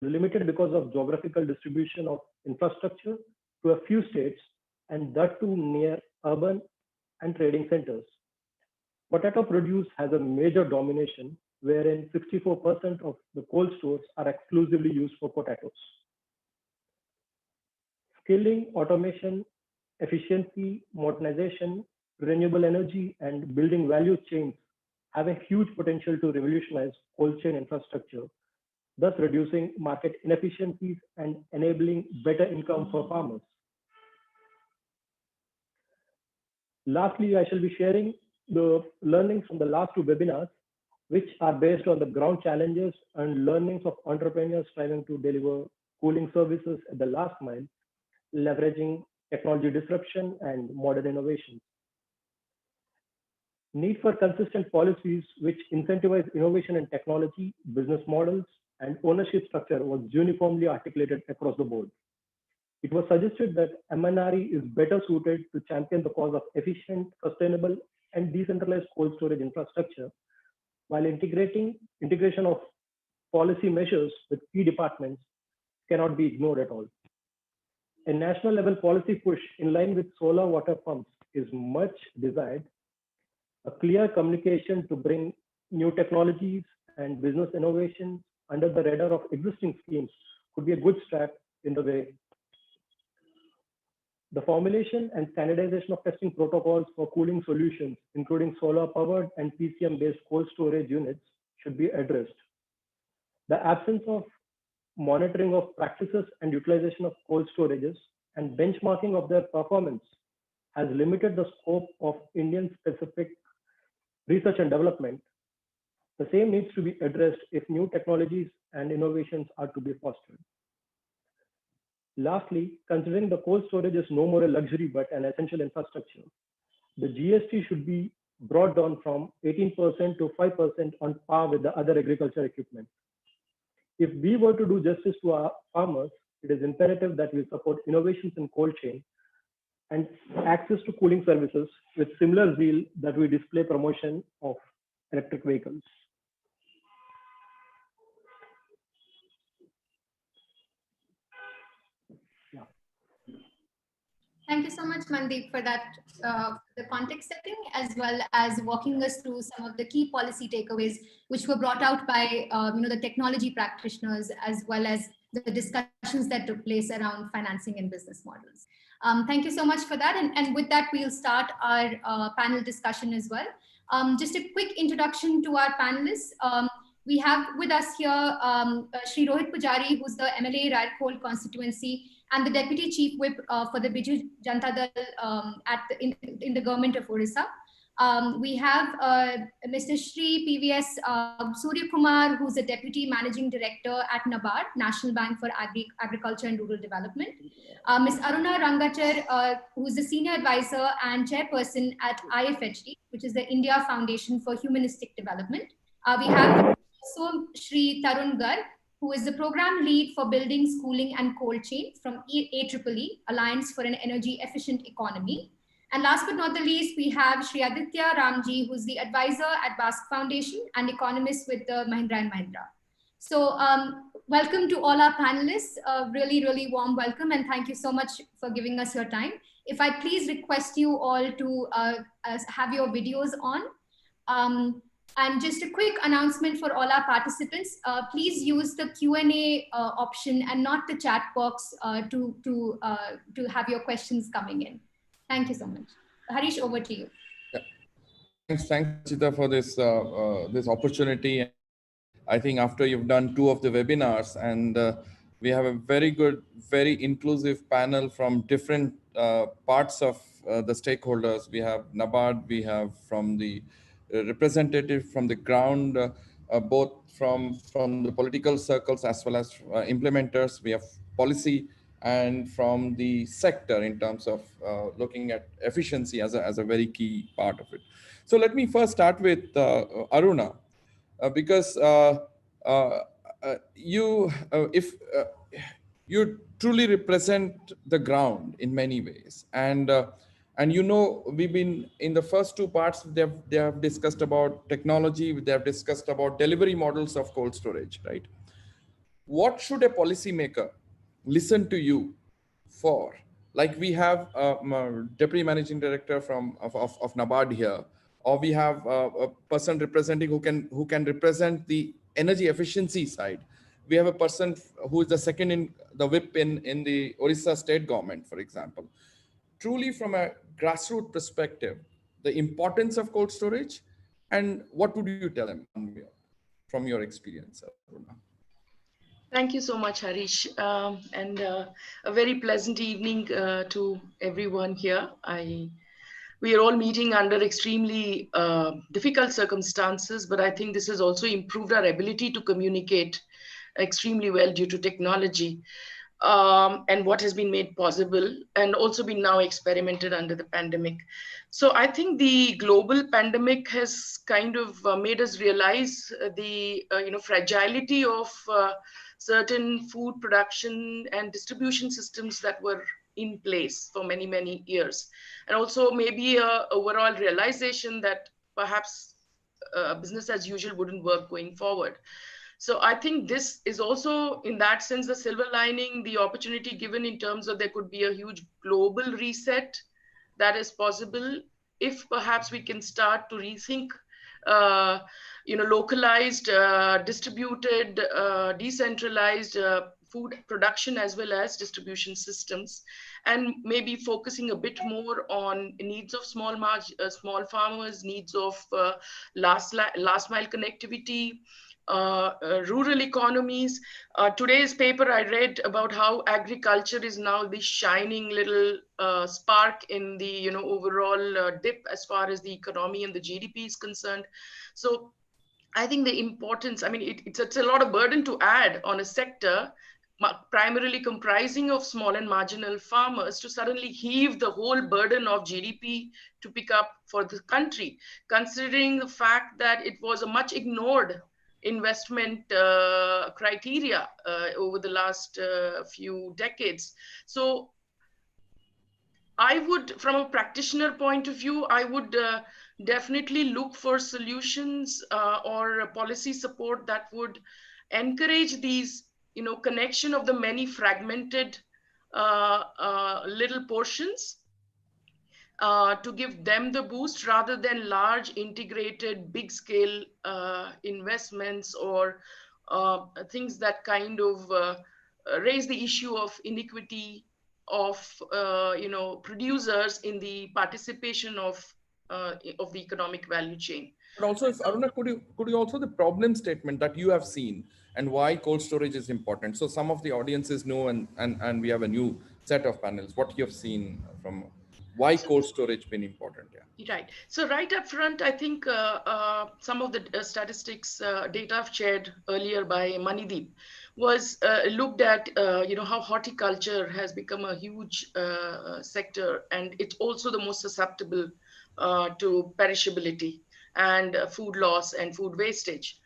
limited because of geographical distribution of infrastructure to a few states, and that too near urban and trading centers. Potato produce has a major domination, wherein 64% of the cold stores are exclusively used for potatoes. Scaling, automation, efficiency, modernization, renewable energy, and building value chains have a huge potential to revolutionize cold chain infrastructure, thus reducing market inefficiencies and enabling better income for farmers. Lastly, I shall be sharing the learnings from the last two webinars, which are based on the ground challenges and learnings of entrepreneurs striving to deliver cooling services at the last mile, leveraging technology disruption and modern innovations. Need for consistent policies which incentivize innovation in technology, business models, and ownership structure was uniformly articulated across the board. It was suggested that MNRE is better suited to champion the cause of efficient, sustainable, and decentralized cold storage infrastructure, while integration of policy measures with key departments cannot be ignored at all. A national level policy push in line with solar water pumps is much desired. A clear communication to bring new technologies and business innovations under the radar of existing schemes could be a good step in the way. The formulation and standardization of testing protocols for cooling solutions, including solar powered and PCM-based cold storage units, should be addressed. The absence of monitoring of practices and utilization of cold storages and benchmarking of their performance has limited the scope of Indian specific research and development. The same needs to be addressed if new technologies and innovations are to be fostered. Lastly, considering the cold storage is no more a luxury but an essential infrastructure, the GST should be brought down from 18% to 5% on par with the other agriculture equipment. If we were to do justice to our farmers, it is imperative that we support innovations in cold chain and access to cooling services with similar zeal that we display promotion of electric vehicles. Thank you so much, Mandeep, for that, the context setting, as well as walking us through some of the key policy takeaways which were brought out by the technology practitioners, as well as the discussions that took place around financing and business models. Thank you so much for that. And with that, we'll start our panel discussion as well. Just a quick introduction to our panelists. We have with us here Shri Rohit Pujari, who's the MLA Raikol constituency and the Deputy Chief Whip for the Biju Janata Dal in the government of Orissa. We have Mr. Shri PVS Surya Kumar, who's the Deputy Managing Director at NABARD, National Bank for Agriculture and Rural Development. Ms. Aruna Rangachar, who's the Senior Advisor and Chairperson at IFHD, which is the India Foundation for Humanistic Development. We have also Shri Tarun Garg, who is the Program Lead for Building, Schooling and Cold Chain from AEEE, Alliance for an Energy Efficient Economy. And last but not the least, we have Shri Aditya Ramji, who's the advisor at Basque Foundation and economist with the Mahindra & Mahindra. So welcome to all our panelists, really, really warm welcome, and thank you so much for giving us your time. If I please request you all to have your videos on. And just a quick announcement for all our participants, please use the Q&A option and not the chat box to have your questions coming in. Thank you so much. Harish, over to you. Yeah. Thanks, Chita, for this this opportunity. I think after you've done 2 of the webinars, and we have a very good, very inclusive panel from different parts of the stakeholders. We have NABARD, we have from the representative from the ground, both from the political circles as well as implementers. We have policy, and from the sector in terms of looking at efficiency as a very key part of it. So let me first start with Aruna, because you truly represent the ground in many ways, and we've been in the first 2 parts. They have discussed about technology. They have discussed about delivery models of cold storage, right? what should a policymaker listen to you for? Like we have a deputy managing director of NABARD here, or we have a person representing who can represent the energy efficiency side. We have a person who is the second in the whip in the Orissa state government, for example. Truly, from a grassroots perspective, the importance of cold storage, and what would you tell them from your experience, Aruna? Thank you so much, Harish, and a very pleasant evening to everyone here. We are all meeting under extremely difficult circumstances, but I think this has also improved our ability to communicate extremely well due to technology, and what has been made possible and also been now experimented under the pandemic. So I think the global pandemic has kind of made us realize the fragility of certain food production and distribution systems that were in place for many, many years. And also maybe a overall realization that perhaps business as usual wouldn't work going forward. So I think this is also, in that sense, the silver lining, the opportunity given in terms of there could be a huge global reset that is possible if perhaps we can start to rethink localized, distributed, decentralized food production as well as distribution systems, and maybe focusing a bit more on needs of small farmers, needs of last mile connectivity, rural economies. Today's paper I read about how agriculture is now the shining little spark in the overall dip as far as the economy and the GDP is concerned. So I think the importance, I mean, it's a lot of burden to add on a sector primarily comprising of small and marginal farmers to suddenly heave the whole burden of GDP to pick up for the country, considering the fact that it was a much ignored investment criteria over the last few decades. So I would, from a practitioner point of view, I would definitely look for solutions or policy support that would encourage these, connection of the many fragmented little portions to give them the boost rather than large integrated big scale investments or things that kind of raise the issue of inequity of producers in the participation of the economic value chain. But also, if Aruna, could you also the problem statement that you have seen and why cold storage is important? So some of the audiences know, and we have a new set of panels. What you have seen from why cold storage been important? Yeah. Right. So right up front, I think some of the statistics data I've shared earlier by Manideep was looked at, how horticulture has become a huge sector, and it's also the most susceptible to perishability and food loss and food wastage.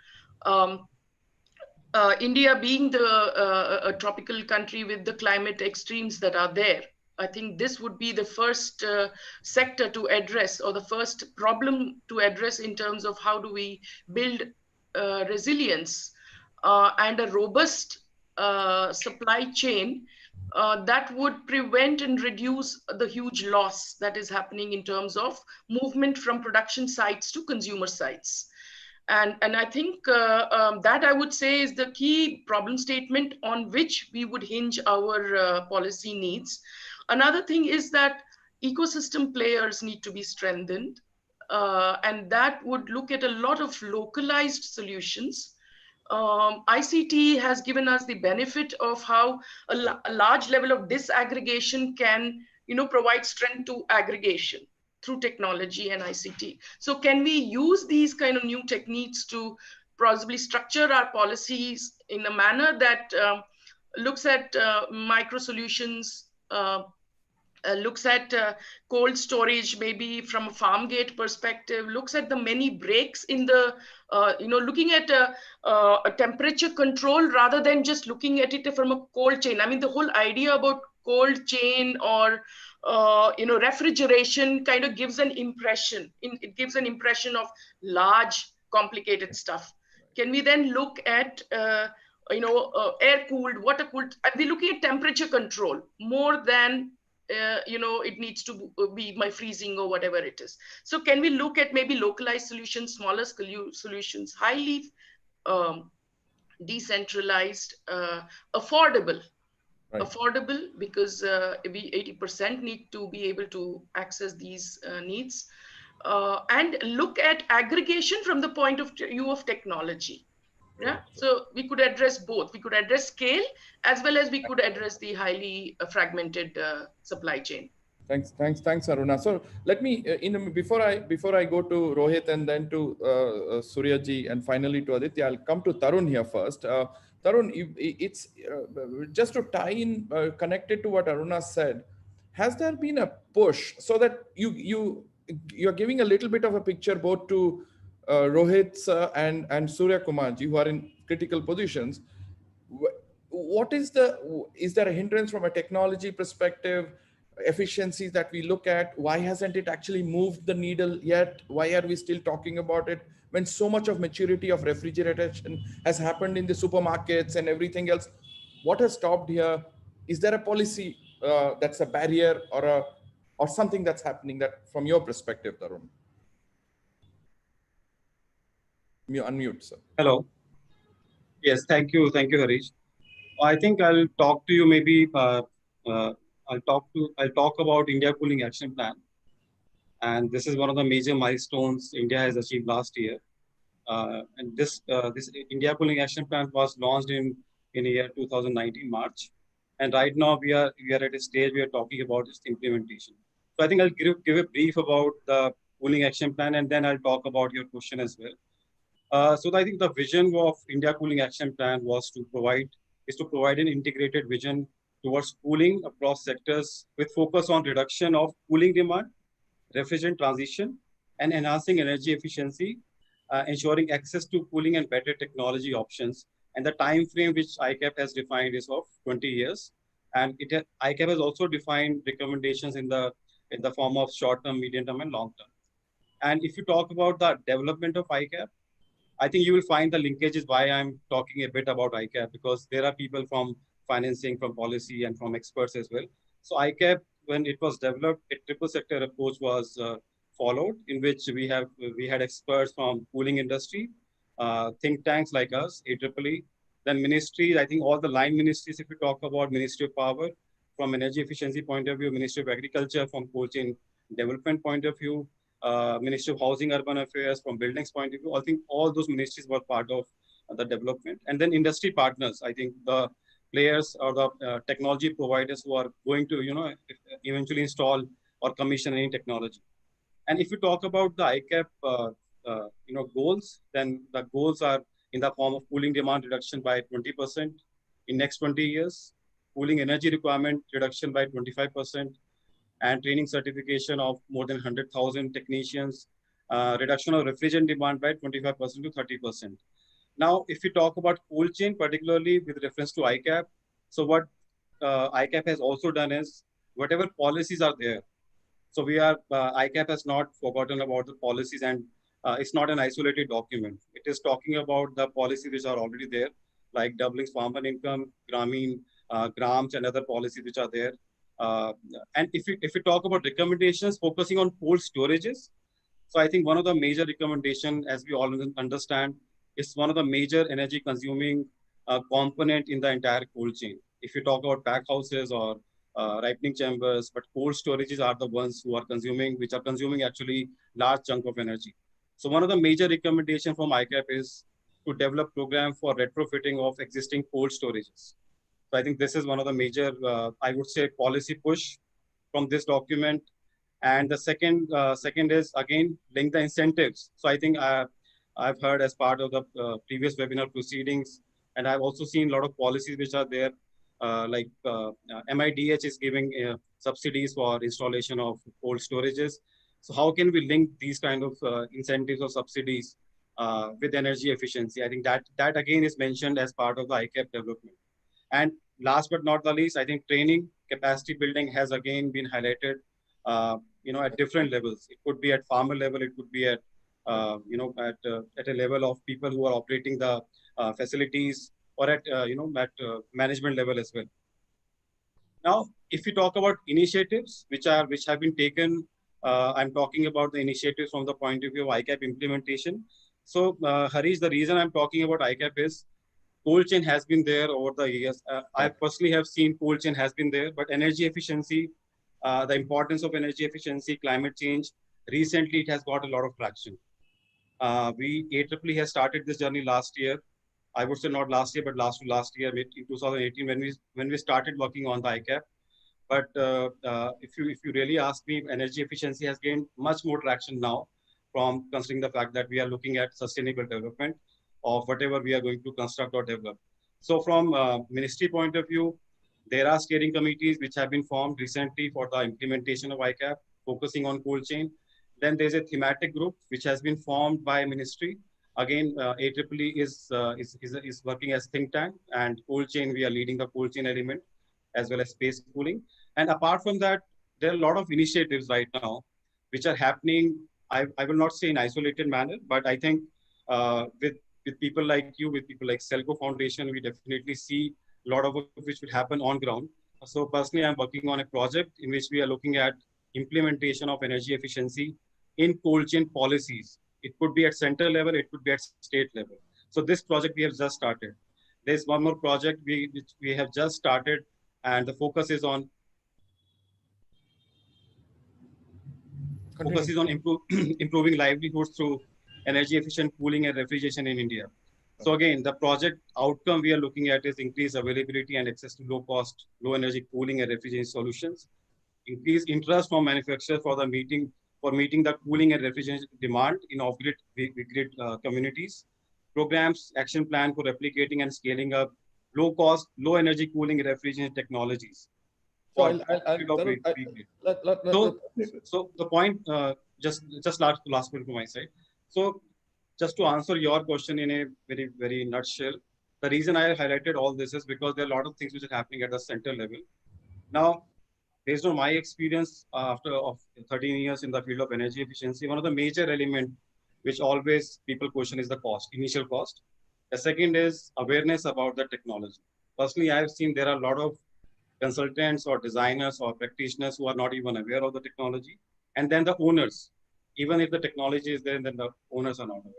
India being a tropical country with the climate extremes that are there, I think this would be the first sector to address, or the first problem to address in terms of how do we build resilience and a robust supply chain that would prevent and reduce the huge loss that is happening in terms of movement from production sites to consumer sites. And I think that I would say is the key problem statement on which we would hinge our policy needs. Another thing is that ecosystem players need to be strengthened, and that would look at a lot of localized solutions. ICT has given us the benefit of how a large level of disaggregation can, provide strength to aggregation through technology and ICT. So can we use these kind of new techniques to possibly structure our policies in a manner that looks at micro solutions, looks at cold storage, maybe from a farm gate perspective, looks at the many breaks in the, looking at a temperature control rather than just looking at it from a cold chain. I mean, the whole idea about cold chain or, refrigeration kind of gives an impression. It gives an impression of large, complicated stuff. Can we then look at air cooled, water cooled. We're looking at temperature control more than it needs to be my freezing or whatever it is. So can we look at maybe localized solutions, smaller solutions, highly decentralized, affordable, affordable, because we 80% need to be able to access these needs, and look at aggregation from the point of view of technology. Yeah, so we could address both. We could address scale as well as we could address the highly fragmented supply chain. Thanks, Aruna. So let me, before I go to Rohit and then to Suryaji and finally to Aditya, I'll come to Tarun here first. Tarun, it's just to tie in, connected to what Aruna said. Has there been a push so that you're giving a little bit of a picture both to Rohit and Surya Kumarji, who are in critical positions? Is there a hindrance from a technology perspective, efficiencies that we look at? Why hasn't it actually moved the needle yet? Why are we still talking about it when so much of maturity of refrigeration has happened in the supermarkets and everything else? What has stopped here? Is there a policy that's a barrier or something that's happening that from your perspective, Tarun? You unmute, sir. Hello. Yes, thank you, Harish. I think I'll talk to you maybe. I'll talk about India Cooling Action Plan, and this is one of the major milestones India has achieved last year. And this India Cooling Action Plan was launched in year 2019 March, and right now we are at a stage we are talking about its implementation. So I think I'll give a brief about the Cooling Action Plan, and then I'll talk about your question as well. So I think the vision of India Cooling Action Plan is to provide an integrated vision towards cooling across sectors with focus on reduction of cooling demand, refrigerant transition, and enhancing energy efficiency, ensuring access to cooling and better technology options. And the time frame which ICAP has defined is of 20 years. And ICAP has also defined recommendations in the form of short-term, medium-term, and long-term. And if you talk about the development of ICAP, I think you will find the linkages why I'm talking a bit about ICAP, because there are people from financing, from policy, and from experts as well. So ICAP, when it was developed, a triple sector approach was followed, in which we had experts from cooling industry, think tanks like us, AEEE, then ministries. I think all the line ministries, if we talk about Ministry of Power, from energy efficiency point of view, Ministry of Agriculture, from cold chain development point of view, Ministry of Housing, Urban Affairs, from buildings point of view. I think all those ministries were part of the development. And then industry partners, I think the players or the technology providers who are going to, eventually install or commission any technology. And if you talk about the ICAP, goals, then the goals are in the form of cooling demand reduction by 20% in next 20 years, cooling energy requirement reduction by 25%, and training certification of more than 100,000 technicians, reduction of refrigerant demand by 25% to 30%. Now, if you talk about cold chain, particularly with reference to ICAP, so what ICAP has also done is whatever policies are there. So ICAP has not forgotten about the policies, and it's not an isolated document. It is talking about the policies which are already there, like doubling farmer income, Grameen, grams, and other policies which are there. And if you talk about recommendations focusing on cold storages, so I think one of the major recommendations, as we all understand, is one of the major energy consuming component in the entire cold chain. If you talk about pack houses or ripening chambers, but cold storages are the ones which are consuming actually large chunk of energy. So one of the major recommendations from ICAP is to develop program for retrofitting of existing cold storages. So I think this is one of the major, I would say, policy push from this document. And the second is, again, link the incentives. So I think I've heard as part of the previous webinar proceedings, and I've also seen a lot of policies which are there, like MIDH is giving subsidies for installation of cold storages. So how can we link these kind of incentives or subsidies with energy efficiency? I think that again is mentioned as part of the ICAP development. And last but not the least, I think training, capacity building has again been highlighted, at different levels. It could be at farmer level, it could be at, at a level of people who are operating the facilities, or at management level as well. Now, if we talk about initiatives which have been taken, I'm talking about the initiatives from the point of view of ICAP implementation. So, Harish, the reason I'm talking about ICAP is cold chain has been there over the years. I personally have seen cold chain has been there, but energy efficiency, the importance of energy efficiency, climate change, recently it has got a lot of traction. AEEE has started this journey last year. I would say not last year, but last year in 2018 when we started working on the ICAP. But if you really ask me, energy efficiency has gained much more traction now, from considering the fact that we are looking at sustainable development of whatever we are going to construct or develop. So from ministry point of view, there are steering committees which have been formed recently for the implementation of ICAP, focusing on cold chain. Then there's a thematic group which has been formed by ministry. Again, AEEE is working as think tank, and cold chain, we are leading the cold chain element as well as space cooling. And apart from that, there are a lot of initiatives right now which are happening. I will not say in isolated manner, but I think with people like you, with people like Selco Foundation, we definitely see a lot of which will happen on ground. So personally, I'm working on a project in which we are looking at implementation of energy efficiency in cold chain policies. It could be at center level, it could be at state level. So this project we have just started. There's one more project which we have just started, and the focus is on improving livelihoods through energy efficient cooling and refrigeration in India. So again, the project outcome we are looking at is increased availability and access to low cost, low energy cooling and refrigeration solutions, increased interest from manufacturers for meeting the cooling and refrigeration demand in off-grid communities, programs, action plan for replicating and scaling up low cost, low energy cooling and refrigeration technologies. So so the point, just last point from my side. So just to answer your question in a very, very nutshell, the reason I highlighted all this is because there are a lot of things which are happening at the center level. Now, based on my experience after 13 years in the field of energy efficiency, one of the major elements which always people question is the cost, initial cost. The second is awareness about the technology. Personally, I have seen there are a lot of consultants or designers or practitioners who are not even aware of the technology. And then the owners, even if the technology is there, then the owners are not aware.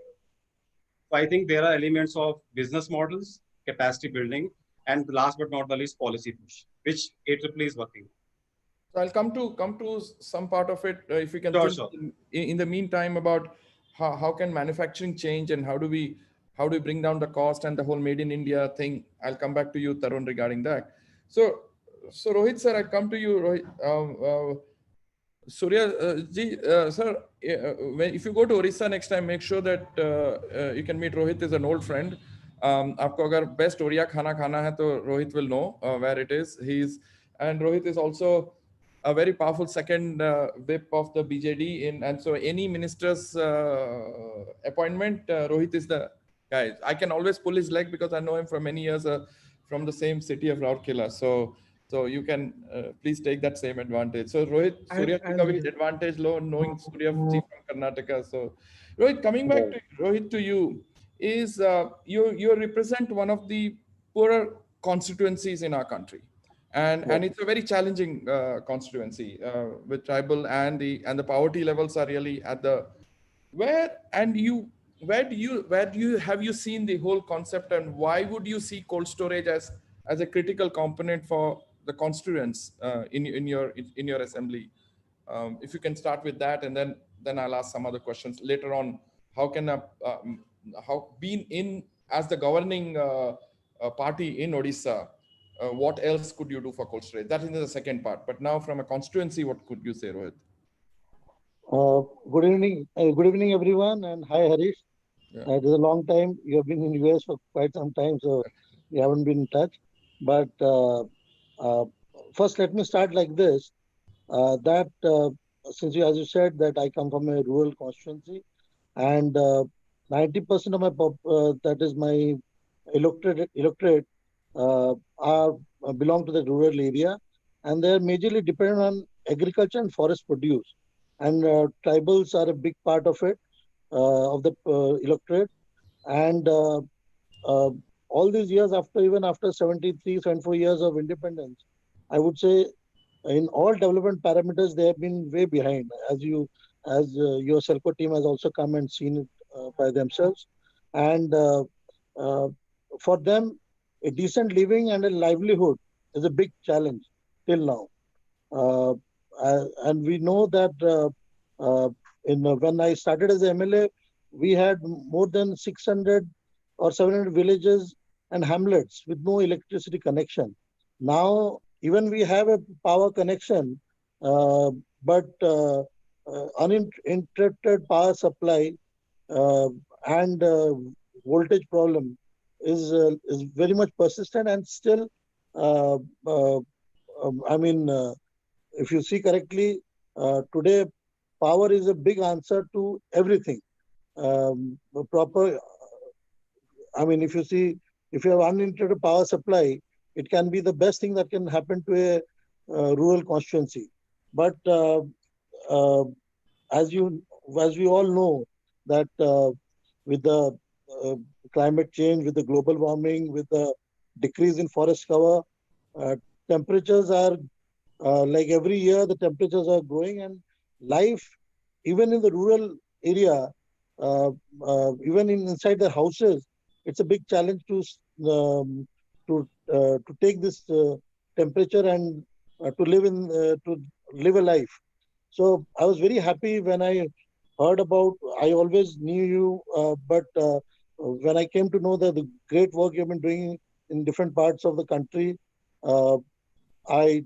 So I think there are elements of business models, capacity building, and last but not the least, policy push, which AEEE is working. So I'll come to some part of it, if we can. Sure. In the meantime, about how can manufacturing change and how do we bring down the cost and the whole Made in India thing. I'll come back to you, Tarun, regarding that. So Rohit sir, I come to you. Rohit, Surya ji, sir, if you go to Orissa next time, make sure that you can meet Rohit. Is an old friend. आपको अगर best Oriya खाना है तो Rohit will know where it is. And Rohit is also a very powerful second whip of the BJD and so any minister's appointment, Rohit is the guy. I can always pull his leg because I know him for many years from the same city of Rourkela. So you can please take that same advantage. So Rohit, Surya advantage low knowing Surya ji from Karnataka. So Rohit, coming back to Rohit to you is you represent one of the poorer constituencies in our country. And it's a very challenging constituency with tribal and the poverty levels are really at the have you seen the whole concept and why would you see cold storage as a critical component for the constituents in your assembly? If you can start with that, and then I'll ask some other questions later on. How can being in as the governing party in Odisha, what else could you do for cold storage? That is the second part. But now from a constituency, what could you say, Rohit? Good evening, everyone, and hi, Harish. Yeah. It is a long time. You have been in US for quite some time, so we haven't been in touch. But first, let me start like this: since as you said, that I come from a rural constituency, and 90% of my that is my electorate belong to the rural area, and they are majorly dependent on agriculture and forest produce. And tribals are a big part of it, of the electorate. And all these years, even after 73, 74 years of independence, I would say in all development parameters, they have been way behind. As your Selco team has also come and seen it by themselves. And uh, for them, a decent living and a livelihood is a big challenge till now. And we know that when I started as MLA, we had more than 600 or 700 villages and hamlets with no electricity connection. Now, even we have a power connection, but uninterrupted power supply and voltage problem is very much persistent and still. Uh, uh, I mean, if you see correctly, today power is a big answer to everything. Proper, I mean, if you have uninterrupted power supply, it can be the best thing that can happen to a rural constituency. But uh, as we all know, that with the uh, climate change, with the global warming, with the decrease in forest cover, uh, temperatures are like every year the temperatures are growing, and life even in the rural area, even inside the houses, it's a big challenge um, to take this temperature and to live a life. So I was very happy when I heard about. I always knew you, but when I came to know that the great work you've been doing in different parts of the country, uh, I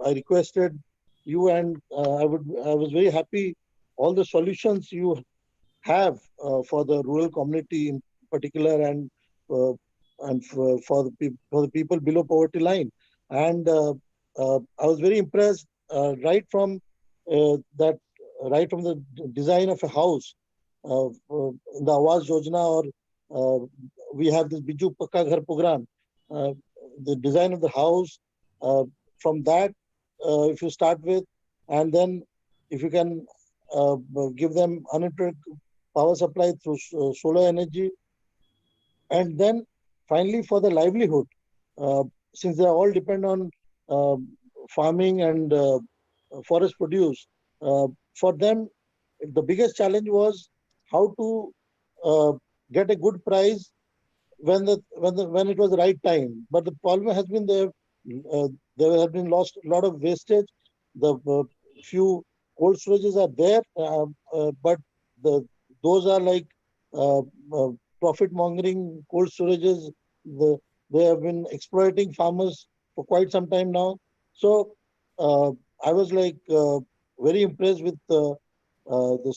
requested you, and I was very happy all the solutions you have for the rural community in particular, uh, and for the people below poverty line. And I was very impressed that right from the design of a house, the Awas Yojana, or we have this Biju Pakka Ghar program. Uh, the design of the house, uh, from that, if you start with, and then if you can give them uninterrupted power supply through solar energy, and then finally for the livelihood, uh, since they all depend on uh, farming and forest produce, uh, for them the biggest challenge was how to uh, get a good price when it was the right time. But the problem has been there have been lost a lot of wastage. The few cold storages are there, but the those are like uh, profit mongering cold storages. They have been exploiting farmers for quite some time now. So uh, I was like very impressed with the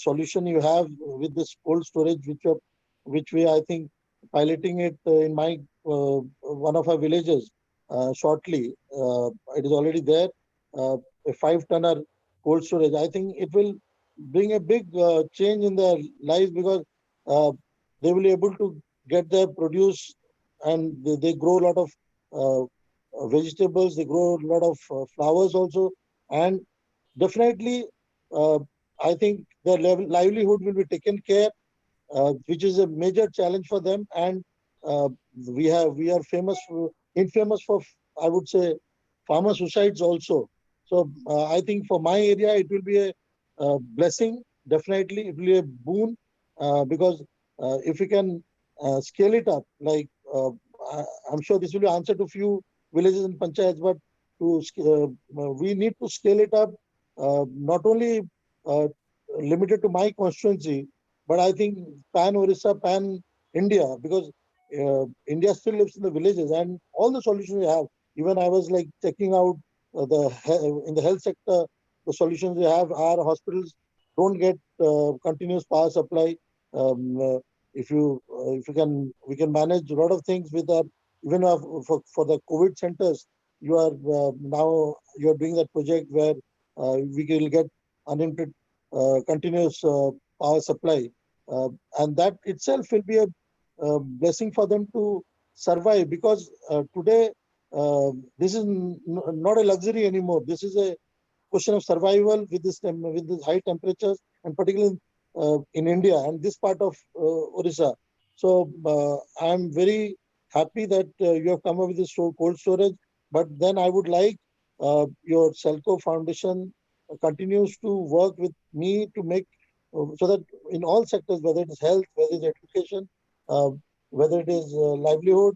solution you have with this cold storage, which we, I think, piloting it in my one of our villages shortly. It is already there. A 5-tonner cold storage. I think it will bring a big change in their lives, because uh, they will be able to get their produce, and they grow a lot of vegetables. They grow a lot of flowers also, and definitely, uh, I think their livelihood will be taken care, which is a major challenge for them. And uh, we are infamous for, I would say, farmer suicides also. So I think for my area it will be a blessing. Definitely, it will be a boon, because if we can scale it up, like I'm sure this will be answer to few villages and panchayats, but we need to scale it up, not only uh, limited to my constituency, but I think pan Orissa, pan India, because India still lives in the villages, and all the solutions we have. Even I was like checking out in the health sector, the solutions we have. Our hospitals don't get continuous power supply. Um, uh, if you can, we can manage a lot of things with our, even for the COVID centers. You are now you are doing that project where we will get uninterrupted continuous power supply, and that itself will be a blessing for them to survive, because today this is not a luxury anymore. This is a question of survival with with this high temperatures, and particularly in India and this part of Orissa. So I'm very happy that you have come up with this cold storage. But then I would like your Selco Foundation continues to work with me to make so that in all sectors, whether it is health, whether it is education, whether it is livelihood,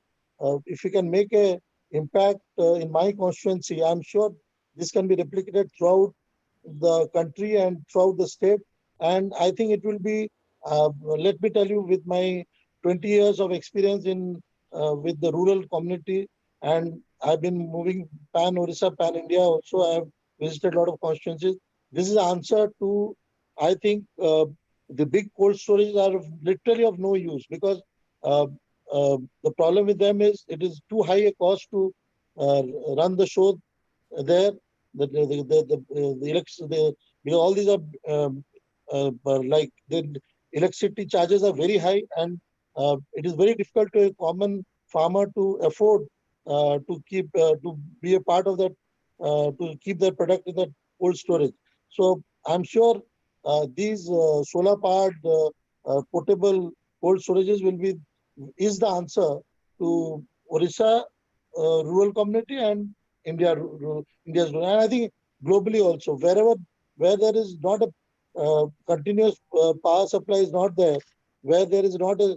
if you can make a impact in my constituency, I'm sure this can be replicated throughout the country and throughout the state. And I think it will be, let me tell you, with my 20 years of experience in with the rural community, and I've been moving pan Orissa, pan India also. I have visited a lot of constituencies. This is the answer to, I think, the big cold storages are literally of no use, because the problem with them is it is too high a cost to run the show there. Because all these are like the electricity charges are very high, and it is very difficult to a common farmer to afford to keep to be a part of that, to keep their product in that cold storage. So I'm sure these solar powered portable cold storages is the answer to Orissa rural community and India's rural. And I think globally also, where there is not a continuous power supply is not there, where there is not a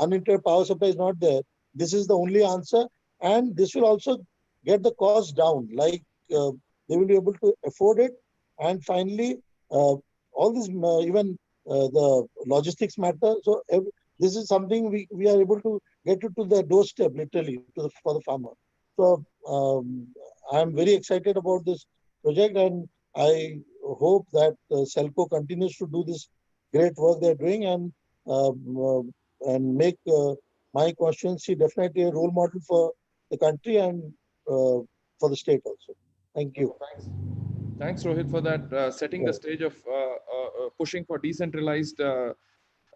uninterrupted power supply is not there, this is the only answer. And this will also get the cost down, like they will be able to afford it. And finally, all this, even the logistics matter. So this is something we are able to get it to the doorstep, literally, for the farmer. So I'm very excited about this project, and I hope that Selco continues to do this great work they're doing, and make my constituency definitely a role model for the country and for the state also. Thank you. Thanks, Rohit, for that, setting the stage of pushing for decentralized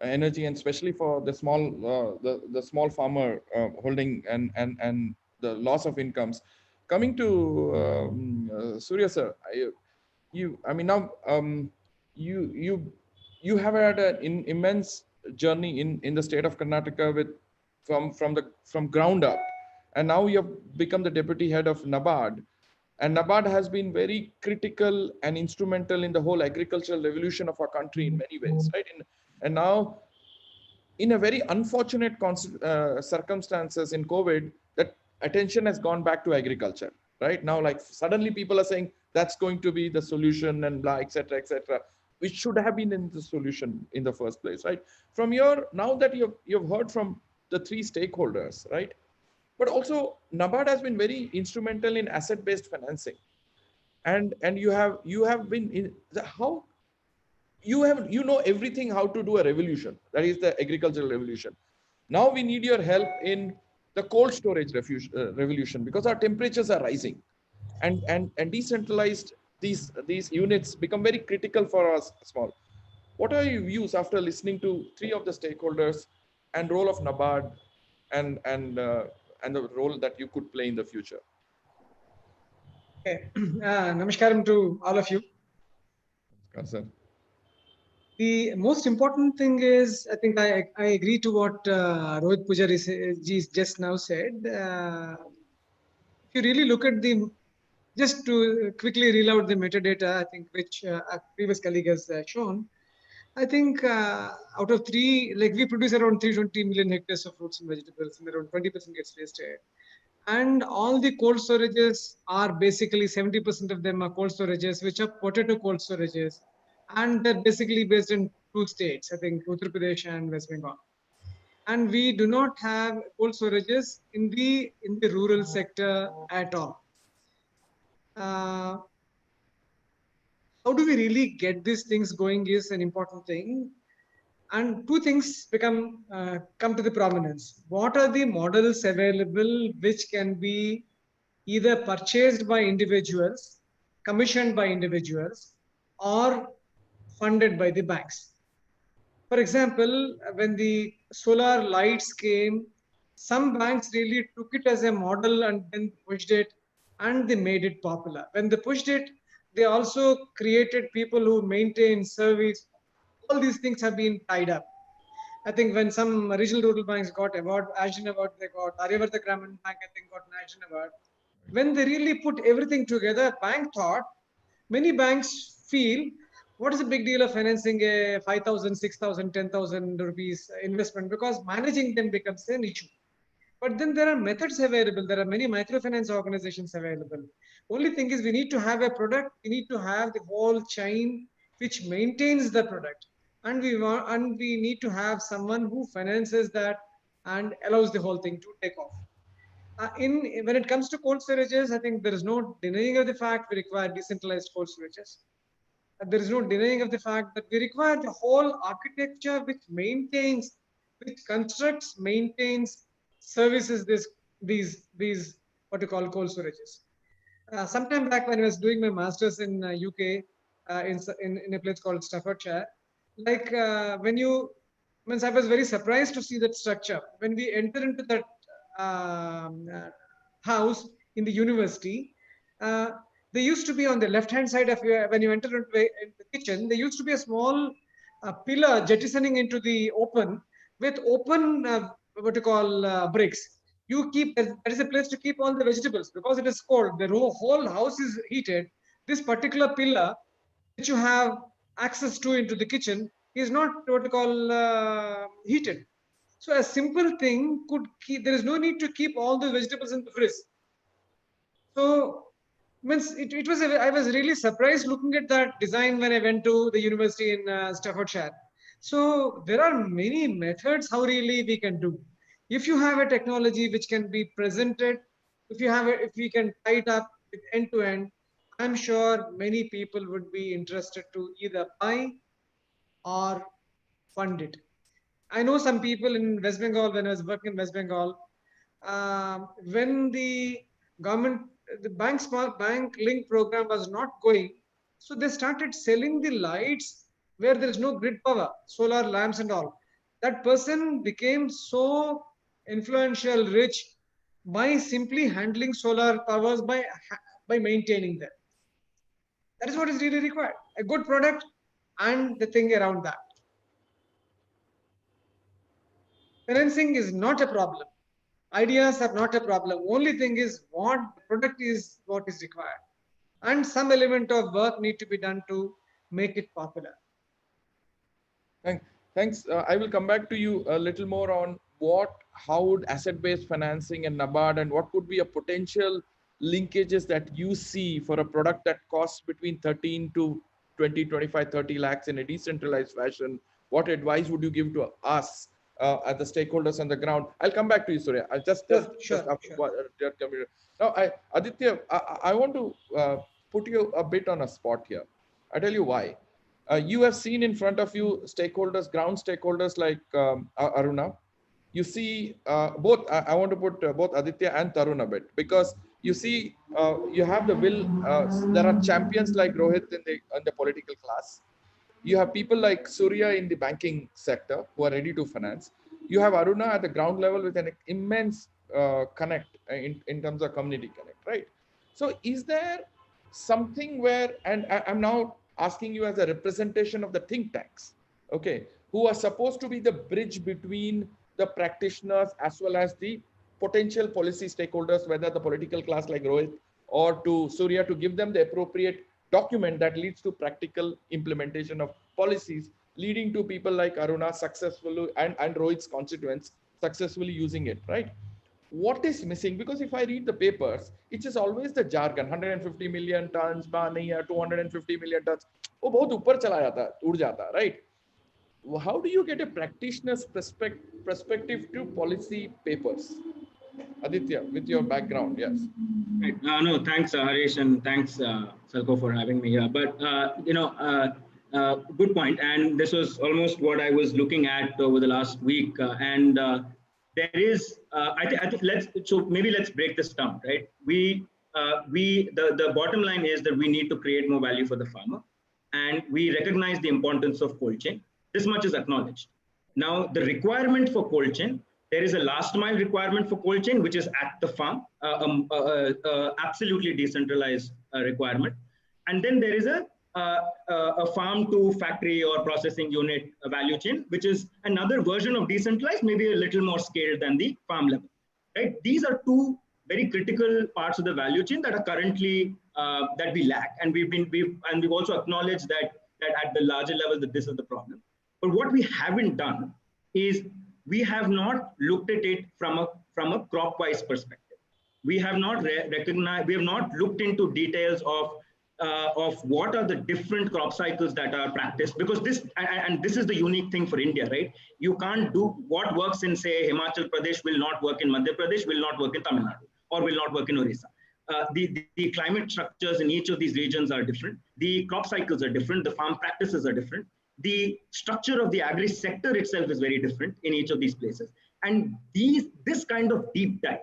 energy, and especially for the small farmer holding and the loss of incomes. Coming to Surya sir, you have had an immense journey in the state of Karnataka with from ground up, and now you have become the deputy head of NABARD. And NABARD has been very critical and instrumental in the whole agricultural revolution of our country in many ways, right? And now, in a very unfortunate circumstances in COVID, that attention has gone back to agriculture, right? Now, like suddenly people are saying that's going to be the solution and blah, etc., which should have been in the solution in the first place, right? From now that you've heard from the three stakeholders, right? But also NABARD has been very instrumental in asset-based financing, and you have been in how you know everything how to do a revolution, that is the agricultural revolution. Now we need your help in the cold storage revolution, because our temperatures are rising, and decentralized these units become very critical for us small. What are your views after listening to three of the stakeholders and role of NABARD and the role that you could play in the future? Okay. Namaskaram to all of you. Namaskar, sir. The most important thing is, I think I agree to what Rohit Pujari ji just now said. If you really look at just to quickly reel out the metadata, I think which a previous colleague has shown, I think out of we produce around 320 million hectares of fruits and vegetables, and around 20% gets wasted. And all the cold storages are basically 70% of them are cold storages, which are potato cold storages. And they're basically based in two states, I think Uttar Pradesh and West Bengal. And we do not have cold storages in the rural sector at all. How do we really get these things going is an important thing. And two things come to the prominence. What are the models available which can be either purchased by individuals, commissioned by individuals, or funded by the banks? For example, when the solar lights came, some banks really took it as a model and then pushed it, and they made it popular. When they pushed it, they also created people who maintain, service. All these things have been tied up. I think when some regional rural banks got award, Ashton Award, they got Aryavardha Gramin Bank, I think got an Ashton Award. When they really put everything together, bank thought, many banks feel, what is the big deal of financing a 5,000, 6,000, 10,000 rupees investment, because managing them becomes an issue. But then there are methods available. There are many microfinance organizations available. Only thing is we need to have a product. We need to have the whole chain which maintains the product. And we need to have someone who finances that and allows the whole thing to take off. When it comes to cold storages, I think there is no denying of the fact we require decentralized cold storages. There is no denying of the fact that we require the whole architecture which maintains, which constructs, maintains, services these what you call cold storages. Sometime back when I was doing my masters in UK, in a place called Staffordshire, like means I was very surprised to see that structure. When we enter into that house in the university, there used to be on the left-hand side of when you enter into the kitchen, there used to be a small pillar jettisoning into the open with open what you call bricks. You keep, that is a place to keep all the vegetables because it is cold. The whole house is heated. This particular pillar which you have access to into the kitchen is not what you call heated. So a simple thing could keep, there is no need to keep all the vegetables in the fridge. So means it was, I was really surprised looking at that design when I went to the university in Staffordshire. So there are many methods how really we can do. If you have a technology which can be presented, if we can tie it up with end to end, I'm sure many people would be interested to either buy or fund it. I know some people in West Bengal, when I was working in West Bengal, when the government, the bank link program was not going, so they started selling the lights where there is no grid power, solar lamps and all. That person became so influential, rich by simply handling solar powers, by maintaining them. That is what is really required. A good product and the thing around that. Financing is not a problem. Ideas are not a problem. Only thing is what the product is, what is required. And some element of work need to be done to make it popular. Thanks. I will come back to you a little more on how would asset-based financing and NABARD and what could be a potential linkages that you see for a product that costs between 13 to 20, 25, 30 lakhs in a decentralized fashion. What advice would you give to us at the stakeholders on the ground? I'll come back to you, Surya. I'll just now, Aditya, I want to put you a bit on a spot here. I'll tell you why. You have seen in front of you stakeholders, ground stakeholders like Aruna. You see both, I want to put both Aditya and Tarun a bit, because you see, you have the will, there are champions like Rohit in the political class. You have people like Surya in the banking sector who are ready to finance. You have Aruna at the ground level with an immense connect in terms of community connect, right? So is there something where, and I'm now asking you as a representation of the think tanks, okay, who are supposed to be the bridge between the practitioners as well as the potential policy stakeholders, whether the political class like Rohit or to Surya, to give them the appropriate document that leads to practical implementation of policies, leading to people like Aruna successfully and Rohit's constituents successfully using it, right? What is missing? Because if I read the papers, it is always the jargon, 150 million tons, 250 million tons. Oh, bahut upar chala jata, ud jata, right? How do you get a practitioner's perspective to policy papers? Aditya, with your background, yes. Right. No, thanks, Harish, and thanks, Salko, for having me here. But, good point. And this was almost what I was looking at over the last week. There is, I think let's break this down, right? The bottom line is that we need to create more value for the farmer, and we recognize the importance of cold chain. This much is acknowledged. Now, the requirement for cold chain, there is a last mile requirement for cold chain, which is at the farm, absolutely decentralized requirement. And then there is a a farm to factory or processing unit value chain, which is another version of decentralized, maybe a little more scaled than the farm level. Right? These are two very critical parts of the value chain that are currently that we lack, and we've also acknowledged that at the larger level that this is the problem. But what we haven't done is we have not looked at it from a crop-wise perspective. We have not recognized, we have not looked into details of what are the different crop cycles that are practiced, because this is the unique thing for India, right? You can't do what works in, say, Himachal Pradesh will not work in Madhya Pradesh, will not work in Tamil Nadu, or will not work in Orissa. The climate structures in each of these regions are different. The crop cycles are different. The farm practices are different. The structure of the agri sector itself is very different in each of these places. And this kind of deep dive,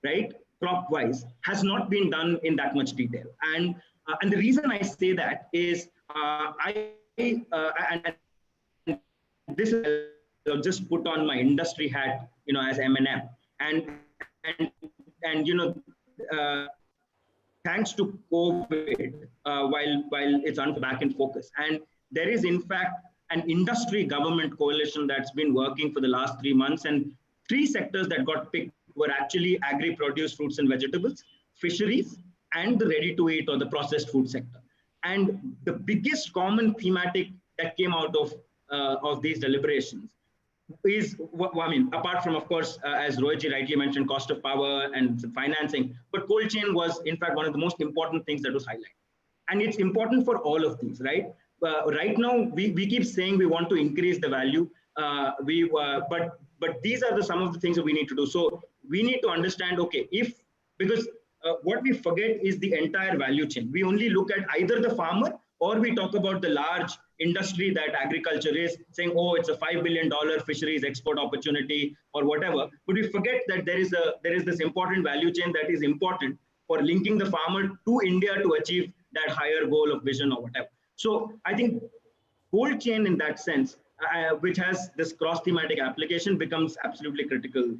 right, crop-wise, has not been done in that much detail. And the reason I say that is and this is, I'll just put on my industry hat, as M&M, and thanks to COVID, while it's back in focus, and there is in fact an industry government coalition that's been working for the last 3 months, and 3 sectors that got picked were actually agri-produce, fruits and vegetables, fisheries, and the ready-to-eat or the processed food sector. And the biggest common thematic that came out of these deliberations is, apart from, of course, as Rohitji rightly mentioned, cost of power and financing, but cold chain was, in fact, one of the most important things that was highlighted. And it's important for all of these, right? Right now, we keep saying we want to increase the value, but these are some of the things that we need to do. So we need to understand, okay, because what we forget is the entire value chain. We only look at either the farmer, or we talk about the large industry that agriculture is, saying, oh, it's a $5 billion fisheries export opportunity or whatever. But we forget that there is this important value chain that is important for linking the farmer to India to achieve that higher goal of vision or whatever. So I think cold chain in that sense, which has this cross-thematic application, becomes absolutely critical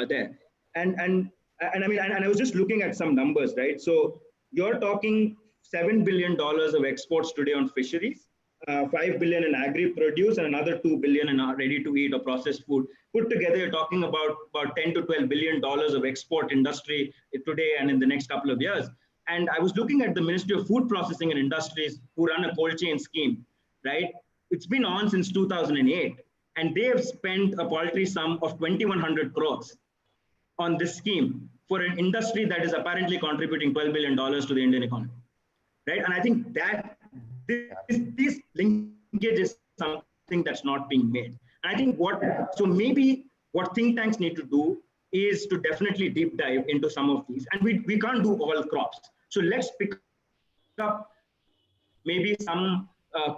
there. And I was just looking at some numbers, right? So you're talking $7 billion of exports today on fisheries, 5 billion in agri-produce, and another 2 billion in ready-to-eat or processed food. Put together, you're talking about 10 to $12 billion of export industry today and in the next couple of years. And I was looking at the Ministry of Food Processing and Industries, who run a cold chain scheme, right? It's been on since 2008, and they have spent a paltry sum of 2,100 crores on this scheme for an industry that is apparently contributing $12 billion to the Indian economy, right? And I think that this linkage is something that's not being made. And I think maybe what think tanks need to do is to definitely deep dive into some of these. And we can't do all crops. So let's pick up maybe some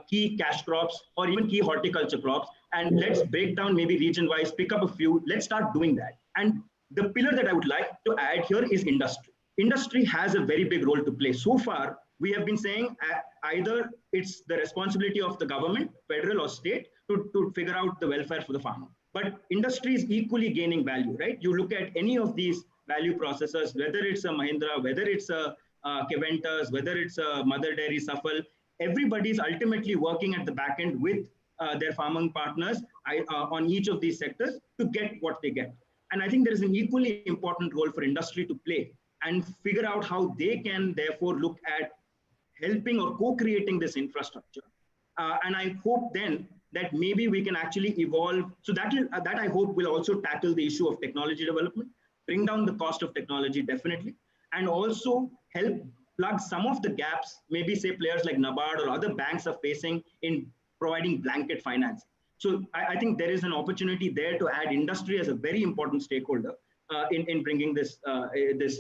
key cash crops or even key horticulture crops, and let's break down maybe region-wise, pick up a few. Let's start doing that. And the pillar that I would like to add here is industry. Industry has a very big role to play. So far, we have been saying either it's the responsibility of the government, federal or state, to figure out the welfare for the farmer. But industry is equally gaining value, right? You look at any of these value processors, whether it's a Mahindra, whether it's a Keventas, whether it's a Mother Dairy, Safal, everybody is ultimately working at the back end with their farming partners on each of these sectors to get what they get. And I think there is an equally important role for industry to play and figure out how they can therefore look at helping or co-creating this infrastructure. And I hope then that maybe we can actually evolve. So that I hope will also tackle the issue of technology development, bring down the cost of technology definitely, and also help plug some of the gaps, maybe say players like NABARD or other banks are facing in providing blanket financing. So I think there is an opportunity there to add industry as a very important stakeholder in bringing this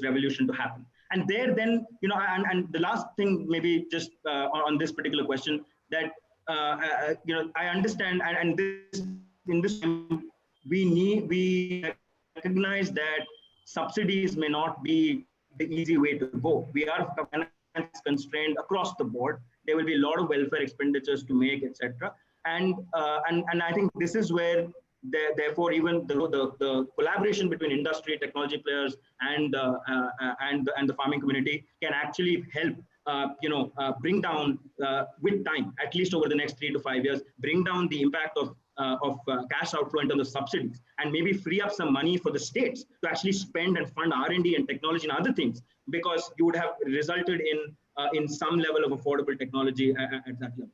revolution to happen. And there then, and the last thing maybe just on this particular question, that I understand, and in this we recognize that subsidies may not be the easy way to go. We are constrained across the board. There will be a lot of welfare expenditures to make, etc. And I think this is where therefore, even the collaboration between industry, technology players, and the farming community can actually help bring down with time, at least over the next 3 to 5 years, bring down the impact of cash outflow in terms of subsidies, and maybe free up some money for the states to actually spend and fund R&D and technology and other things, because you would have resulted in some level of affordable technology at that level.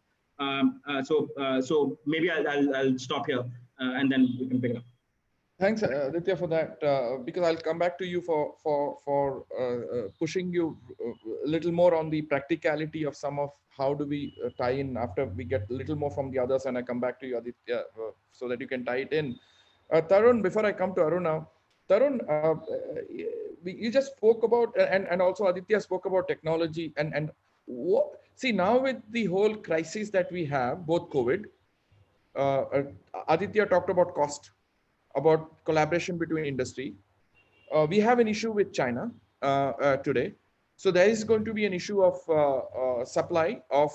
So maybe I'll stop here and then we can pick it up. Thanks, Aditya, for that. Because I'll come back to you for pushing you a little more on the practicality of some of how do we tie in after we get a little more from the others, and I come back to you, Aditya, so that you can tie it in. Tarun, before I come to Aruna, Tarun, you just spoke about, and also Aditya spoke about technology and what, see, now with the whole crisis that we have, both COVID, Aditya talked about cost, about collaboration between industry. We have an issue with China today. So there is going to be an issue of supply of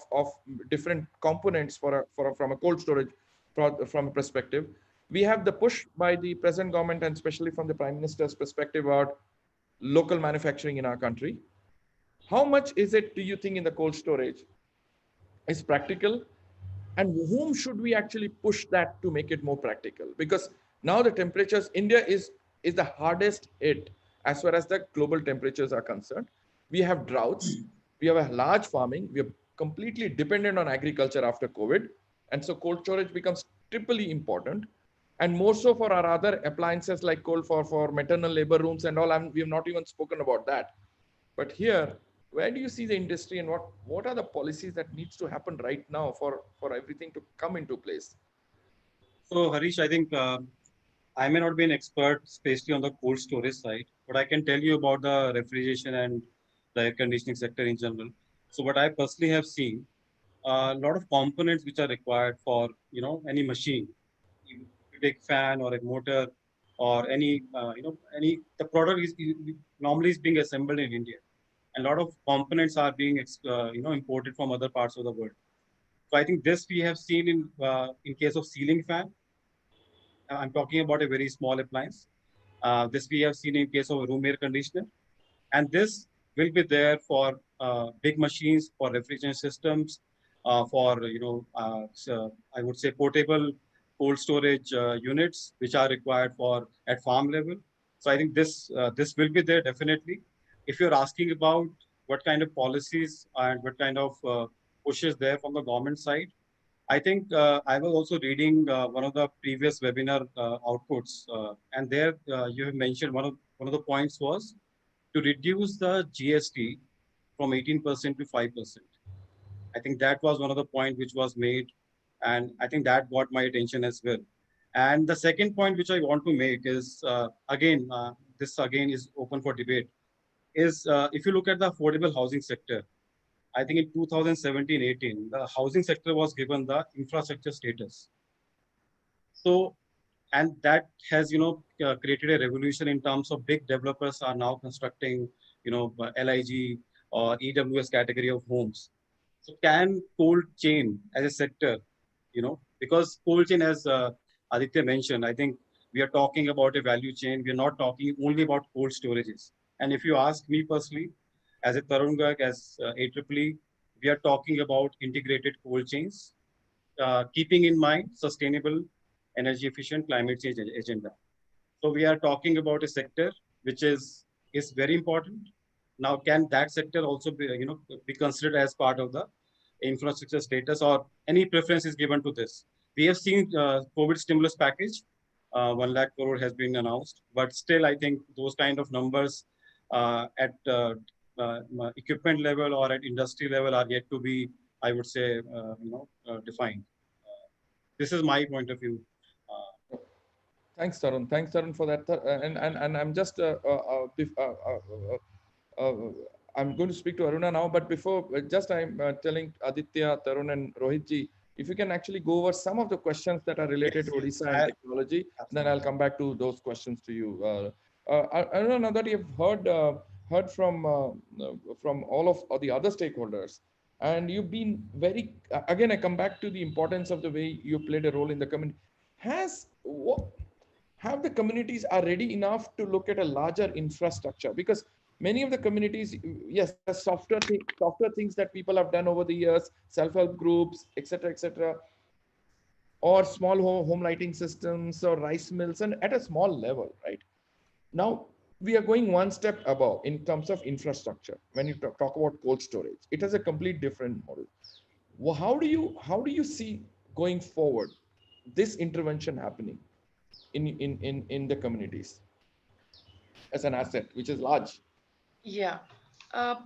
different components from a cold storage from a perspective. We have the push by the present government, and especially from the Prime Minister's perspective, about local manufacturing in our country. How much is it, do you think, in the cold storage is practical? And whom should we actually push that to make it more practical? Because now the temperatures, India is the hardest hit as far as the global temperatures are concerned. We have droughts, we have a large farming, we are completely dependent on agriculture after COVID. And so cold storage becomes triply important. And more so for our other appliances like coal for maternal labor rooms and all. We have not even spoken about that. But here, where do you see the industry, and what are the policies that needs to happen right now for everything to come into place? So Harish, I think I may not be an expert, especially on the cold storage side, but I can tell you about the refrigeration and the air conditioning sector in general. So what I personally have seen, a lot of components which are required for any machine, a big fan or a motor or any the product is normally is being assembled in India. A lot of components are being imported from other parts of the world. So I think this we have seen in case of ceiling fan. I'm talking about a very small appliance. This we have seen in case of a room air conditioner, and this will be there for big machines, for refrigeration systems, for I would say portable cold storage units which are required for at farm level. So I think this will be there definitely. If you're asking about what kind of policies and what kind of pushes there from the government side, I think I was also reading one of the previous webinar outputs, and there you have mentioned one of the points was to reduce the GST from 18% to 5%. I think that was one of the points which was made, and I think that got my attention as well. And the second point which I want to make is this again is open for debate. Is if you look at the affordable housing sector, I think in 2017-18, the housing sector was given the infrastructure status. So, and that has, created a revolution in terms of big developers are now constructing, LIG or EWS category of homes. So can cold chain as a sector, because cold chain, as Aditya mentioned, I think we are talking about a value chain. We are not talking only about cold storages. And if you ask me personally, as a Tarun Garg, as AEEE, we are talking about integrated cold chains, keeping in mind sustainable, energy efficient climate change agenda. So we are talking about a sector which is very important. Now, can that sector also be considered as part of the infrastructure status, or any preference is given to this? We have seen COVID stimulus package, 1 lakh crore has been announced, but still I think those kind of numbers at equipment level or at industry level are yet to be, I would say, defined. This is my point of view. Thanks, Tarun. Thanks, Tarun, for that. And I'm just I'm going to speak to Aruna now, but before, I'm telling Aditya, Tarun, and Rohit ji, if you can actually go over some of the questions that are related to Odisha and technology, then I'll come back to those questions to you. Aruna, now that you've heard from all of the other stakeholders, and you've been very, again, I come back to the importance of the way you played a role in the community. Has have the communities are ready enough to look at a larger infrastructure? Because many of the communities, yes, the softer things that people have done over the years, self-help groups, etc., or small home lighting systems or rice mills, and at a small level, right? Now we are going one step above in terms of infrastructure. When you talk about cold storage, it has a complete different model. Well, how do you see going forward this intervention happening in the communities as an asset which is large? Yeah. Uh,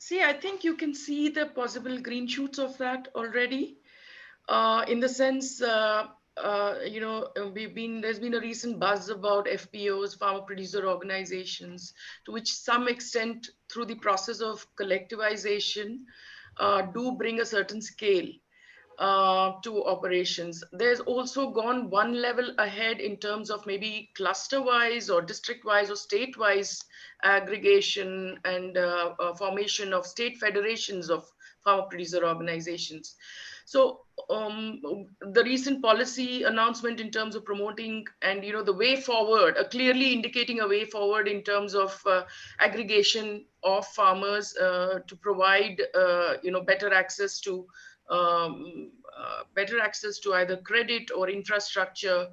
See, I think you can see the possible green shoots of that already. In the sense, there's been a recent buzz about FPOs, farmer producer organizations, to which some extent through the process of collectivization do bring a certain scale to operations. There's also gone one level ahead in terms of maybe cluster-wise or district-wise or state-wise aggregation and formation of state federations of farmer producer organizations. So the recent policy announcement in terms of promoting and the way forward, clearly indicating a way forward in terms of aggregation of farmers to provide better access to either credit or infrastructure,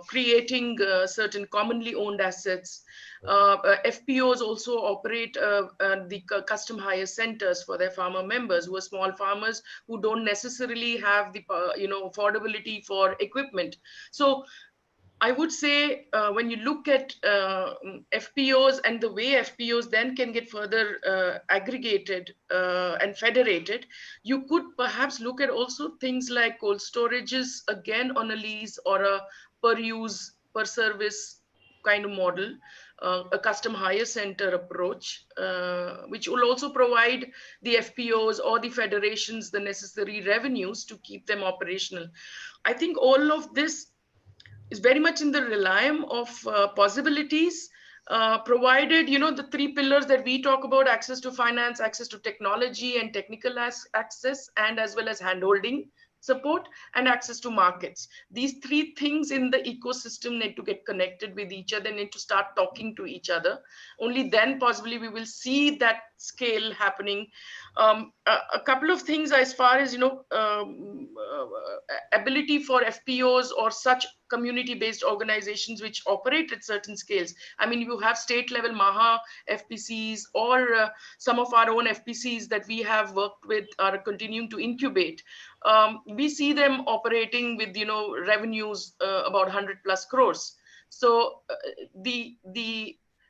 creating certain commonly owned assets. FPOs also operate the custom hire centers for their farmer members who are small farmers who don't necessarily have the affordability for equipment. So I would say when you look at FPOs and the way FPOs then can get further aggregated and federated, you could perhaps look at also things like cold storages, again on a lease or a per use, per service kind of model, a custom hire center approach, which will also provide the FPOs or the federations the necessary revenues to keep them operational. I think all of this is very much in the realm of possibilities, provided the three pillars that we talk about: access to finance, access to technology and technical access, and as well as handholding support, and access to markets. These three things in the ecosystem need to get connected with each other, need to start talking to each other. Only then possibly we will see that scale happening. A couple of things as far as ability for FPOs or such community-based organizations which operate at certain scales. I mean, you have state-level MAHA FPCs or some of our own FPCs that we have worked with are continuing to incubate. We see them operating with revenues about 100+ crores. So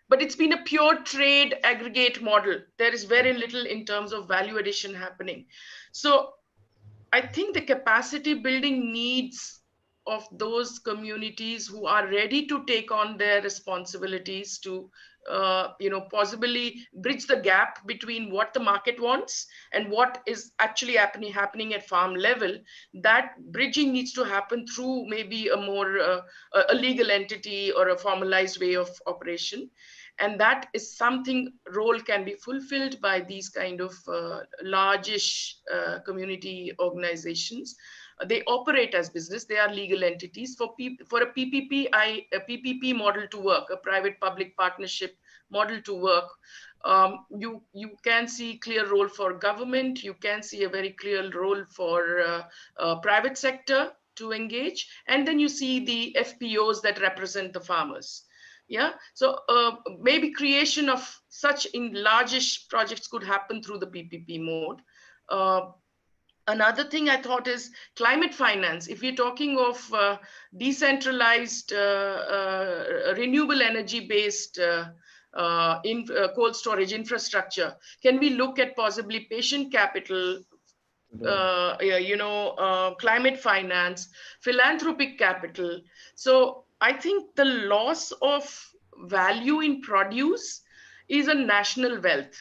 but it's been a pure trade aggregate model. There is very little in terms of value addition happening. So I think the capacity building needs of those communities who are ready to take on their responsibilities to possibly bridge the gap between what the market wants and what is actually happening at farm level. That bridging needs to happen through maybe a more a legal entity or a formalized way of operation. And that is something role can be fulfilled by these kind of largish community organizations. They operate as business. They are legal entities. For a PPP model to work, a private-public partnership model to work, you can see clear role for government. You can see a very clear role for private sector to engage. And then you see the FPOs that represent the farmers. Yeah, so maybe creation of such in largish projects could happen through the PPP mode. Another thing I thought is climate finance. If we're talking of decentralized, renewable energy-based cold storage infrastructure, can we look at possibly patient capital, climate finance, philanthropic capital? So I think the loss of value in produce is a national wealth.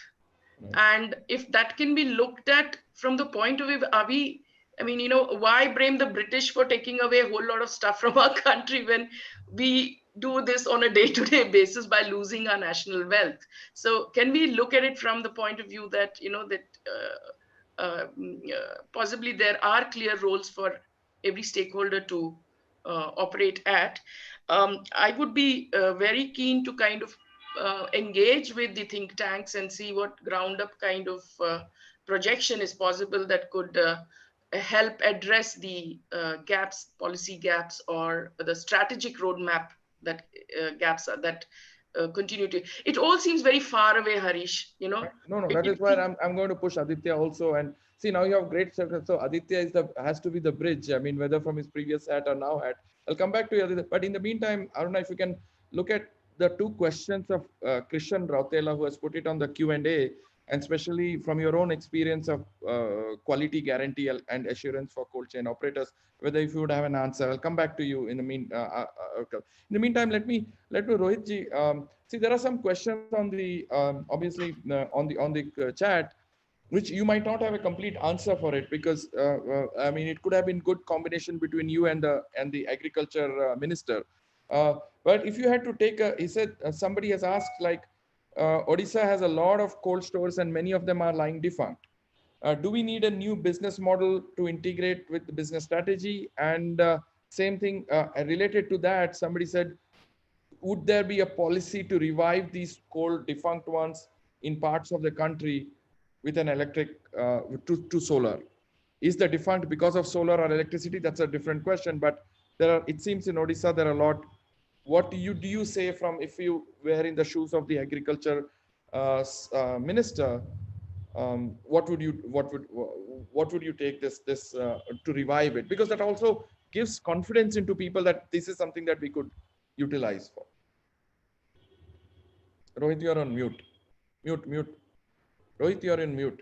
And if that can be looked at from the point of view, why blame the British for taking away a whole lot of stuff from our country when we do this on a day-to-day basis by losing our national wealth? So can we look at it from the point of view that, possibly there are clear roles for every stakeholder to operate at. I would be very keen to kind of engage with the think tanks and see what ground up kind of projection is possible that could help address the gaps, policy gaps, or the strategic roadmap that gaps are that continue to. It all seems very far away, Harish. You know. No, that is why I'm going to push Aditya also. And see, now you have great success. So Aditya has to be the bridge. I mean, whether from his previous hat or now hat. I'll come back to you, Aditya. But in the meantime, Aruna, if you can look at the two questions of Krishan Rautela, who has put it on the Q&A, and especially from your own experience of quality guarantee and assurance for cold chain operators, whether if you would have an answer. I'll come back to you in the meantime. Let me Rohit ji, see, there are some questions on the obviously on the chat, which you might not have a complete answer for it, because I mean, it could have been good combination between you and the agriculture minister. But if you had to take he said somebody has asked, like, Odisha has a lot of cold stores and many of them are lying defunct. Do we need a new business model to integrate with the business strategy? And same thing related to that, somebody said, would there be a policy to revive these cold defunct ones in parts of the country with an electric to solar? Is the defunct because of solar or electricity? That's a different question. But it seems in Odisha there are a lot. What do you say, from if you were in the shoes of the agriculture minister? What would you take this to revive it? Because that also gives confidence into people that this is something that we could utilize for. Rohit, you're on mute. Mute. Rohit, you're in mute.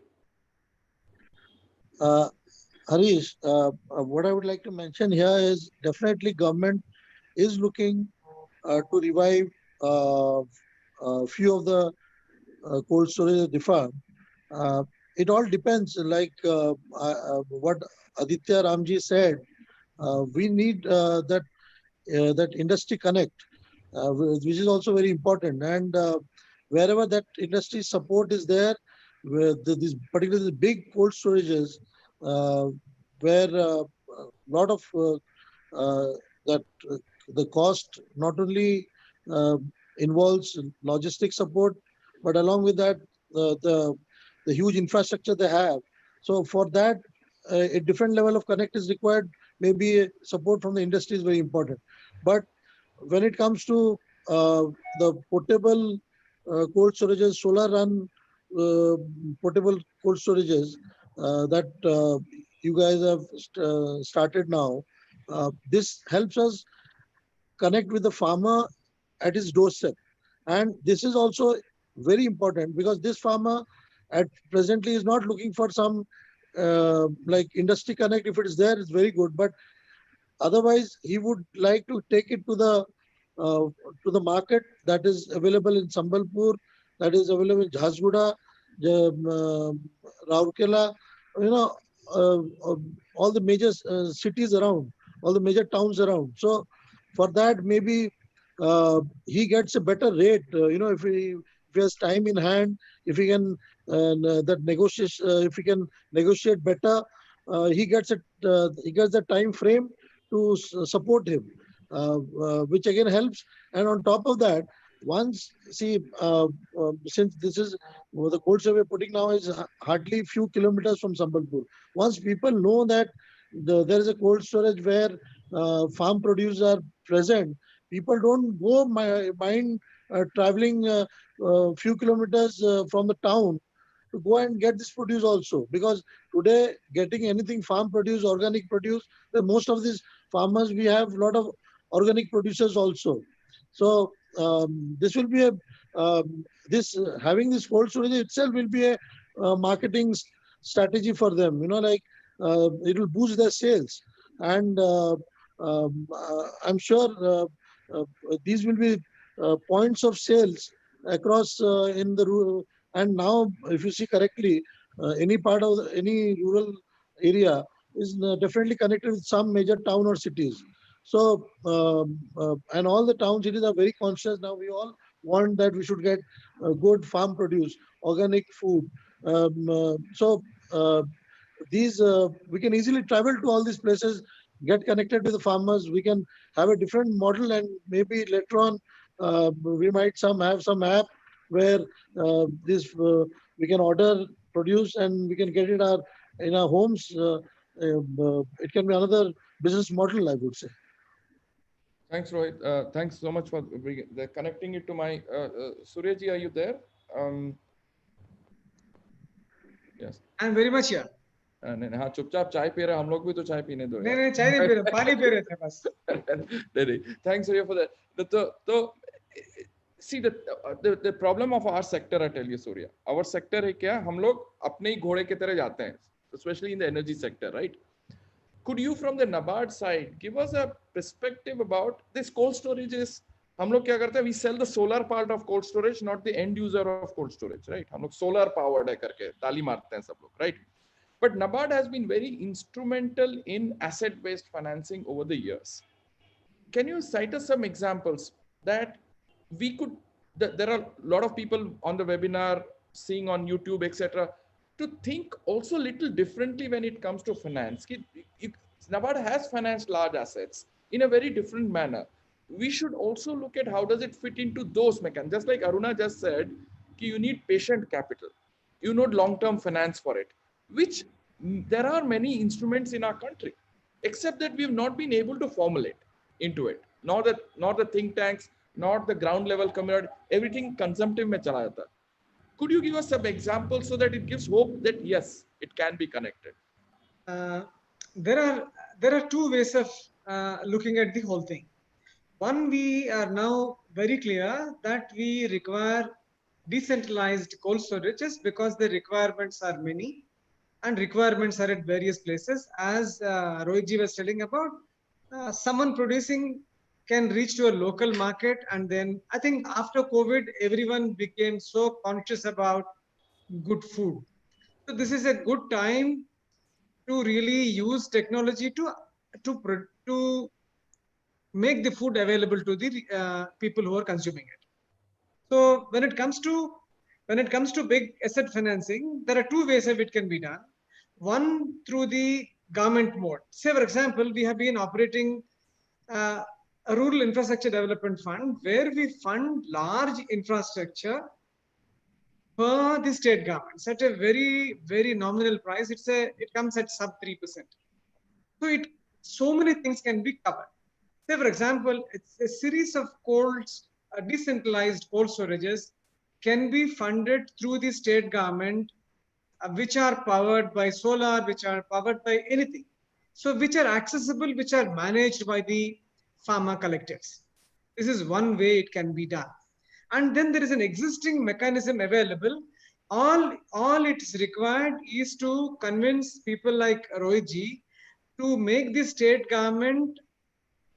Harish, what I would like to mention here is definitely government is looking to revive a few of the cold storage defunct. It all depends, like what Aditya Ramji said. We need that industry connect, which is also very important. And wherever that industry support is there, particularly the big cold storages, where a lot of the cost not only involves logistic support, but along with that, the huge infrastructure they have. So for that, a different level of connect is required. Maybe support from the industry is very important. But when it comes to the portable cold storages, solar run portable cold storages that you guys have started now, this helps us connect with the farmer at his doorstep. And this is also very important, because this farmer at presently is not looking for some like industry connect. If it is there, it's very good. But otherwise, he would like to take it to the market that is available in Sambalpur, that is available in Jharsuguda, Rourkela, all the major cities around, all the major towns around. So for that, maybe he gets a better rate. If he has time in hand, if he can if he can negotiate better, he gets the time frame to support him, which again helps. And on top of that, since this is the cold store we're putting now is hardly a few kilometers from Sambalpur. Once people know that there is a cold storage where farm produce are present, people don't go mind traveling a few kilometers from the town to go and get this produce also. Because today, getting anything farm produce, organic produce, most of these farmers, we have a lot of organic producers also. So this will be having this cold storage itself will be a marketing strategy for them. It will boost their sales. And I'm sure these will be points of sales across in the rural. And now, if you see correctly, any part of any rural area is definitely connected with some major town or cities. So, and all the town cities are very conscious now. We all want that we should get good farm produce, organic food. These we can easily travel to all these places get connected with the farmers. We can have a different model, and maybe later on we might have some app where we can order produce and we can get it in our homes. It can be another business model, I would say. Thanks, Rohit. Thanks so much for connecting it to my Suryaji. Are you there? Yes. I'm very much here. हाँ चुपचाप चाय P रहे हम लोग भी तो चाय पीने दो नहीं चाय नहीं पी रहे पानी पी रहे थे बस नहीं thanks Surya for that तो see the problem of our sector, I tell you Surya, our sector है क्या हम लोग अपने ही घोड़े की तरह जाते हैं, especially in the energy sector, right? Could you from the NABARD side give us a perspective about this cold storages? हम लोग क्या करते हैं, we sell the solar part of cold storage, not the end user of cold storage, right? हम लोग solar powered है करके ताली मारते हैं सब लोग, right? But NABARD has been very instrumental in asset-based financing over the years. Can you cite us some examples that we could, there are a lot of people on the webinar, seeing on YouTube, etc., to think also a little differently when it comes to finance. NABARD has financed large assets in a very different manner. We should also look at how does it fit into those mechanisms. Just like Aruna just said, you need patient capital. You need long-term finance for it, which there are many instruments in our country, except that we have not been able to formulate into it. Not the think tanks, not the ground level community, everything consumptive mein chala jata. Could you give us some examples so that it gives hope that yes, it can be connected? There are two ways of looking at the whole thing. One, we are now very clear that we require decentralized cold storages because the requirements are many and requirements are at various places. As Rohitji was telling about, someone producing can reach to a local market, and then I think after COVID, everyone became so conscious about good food. So this is a good time to really use technology to make the food available to the people who are consuming it. So when it comes to big asset financing, there are two ways of it can be done. One, through the government mode. Say, for example, we have been operating a rural infrastructure development fund where we fund large infrastructure for the state governments at a very, very nominal price. It comes at sub 3%. So many things can be covered. Say, for example, it's a series of decentralized cold storages can be funded through the state government, which are powered by solar, which are powered by anything. So which are accessible, which are managed by the farmer collectives. This is one way it can be done. And then there is an existing mechanism available. All it is required is to convince people like Rohitji to make the state government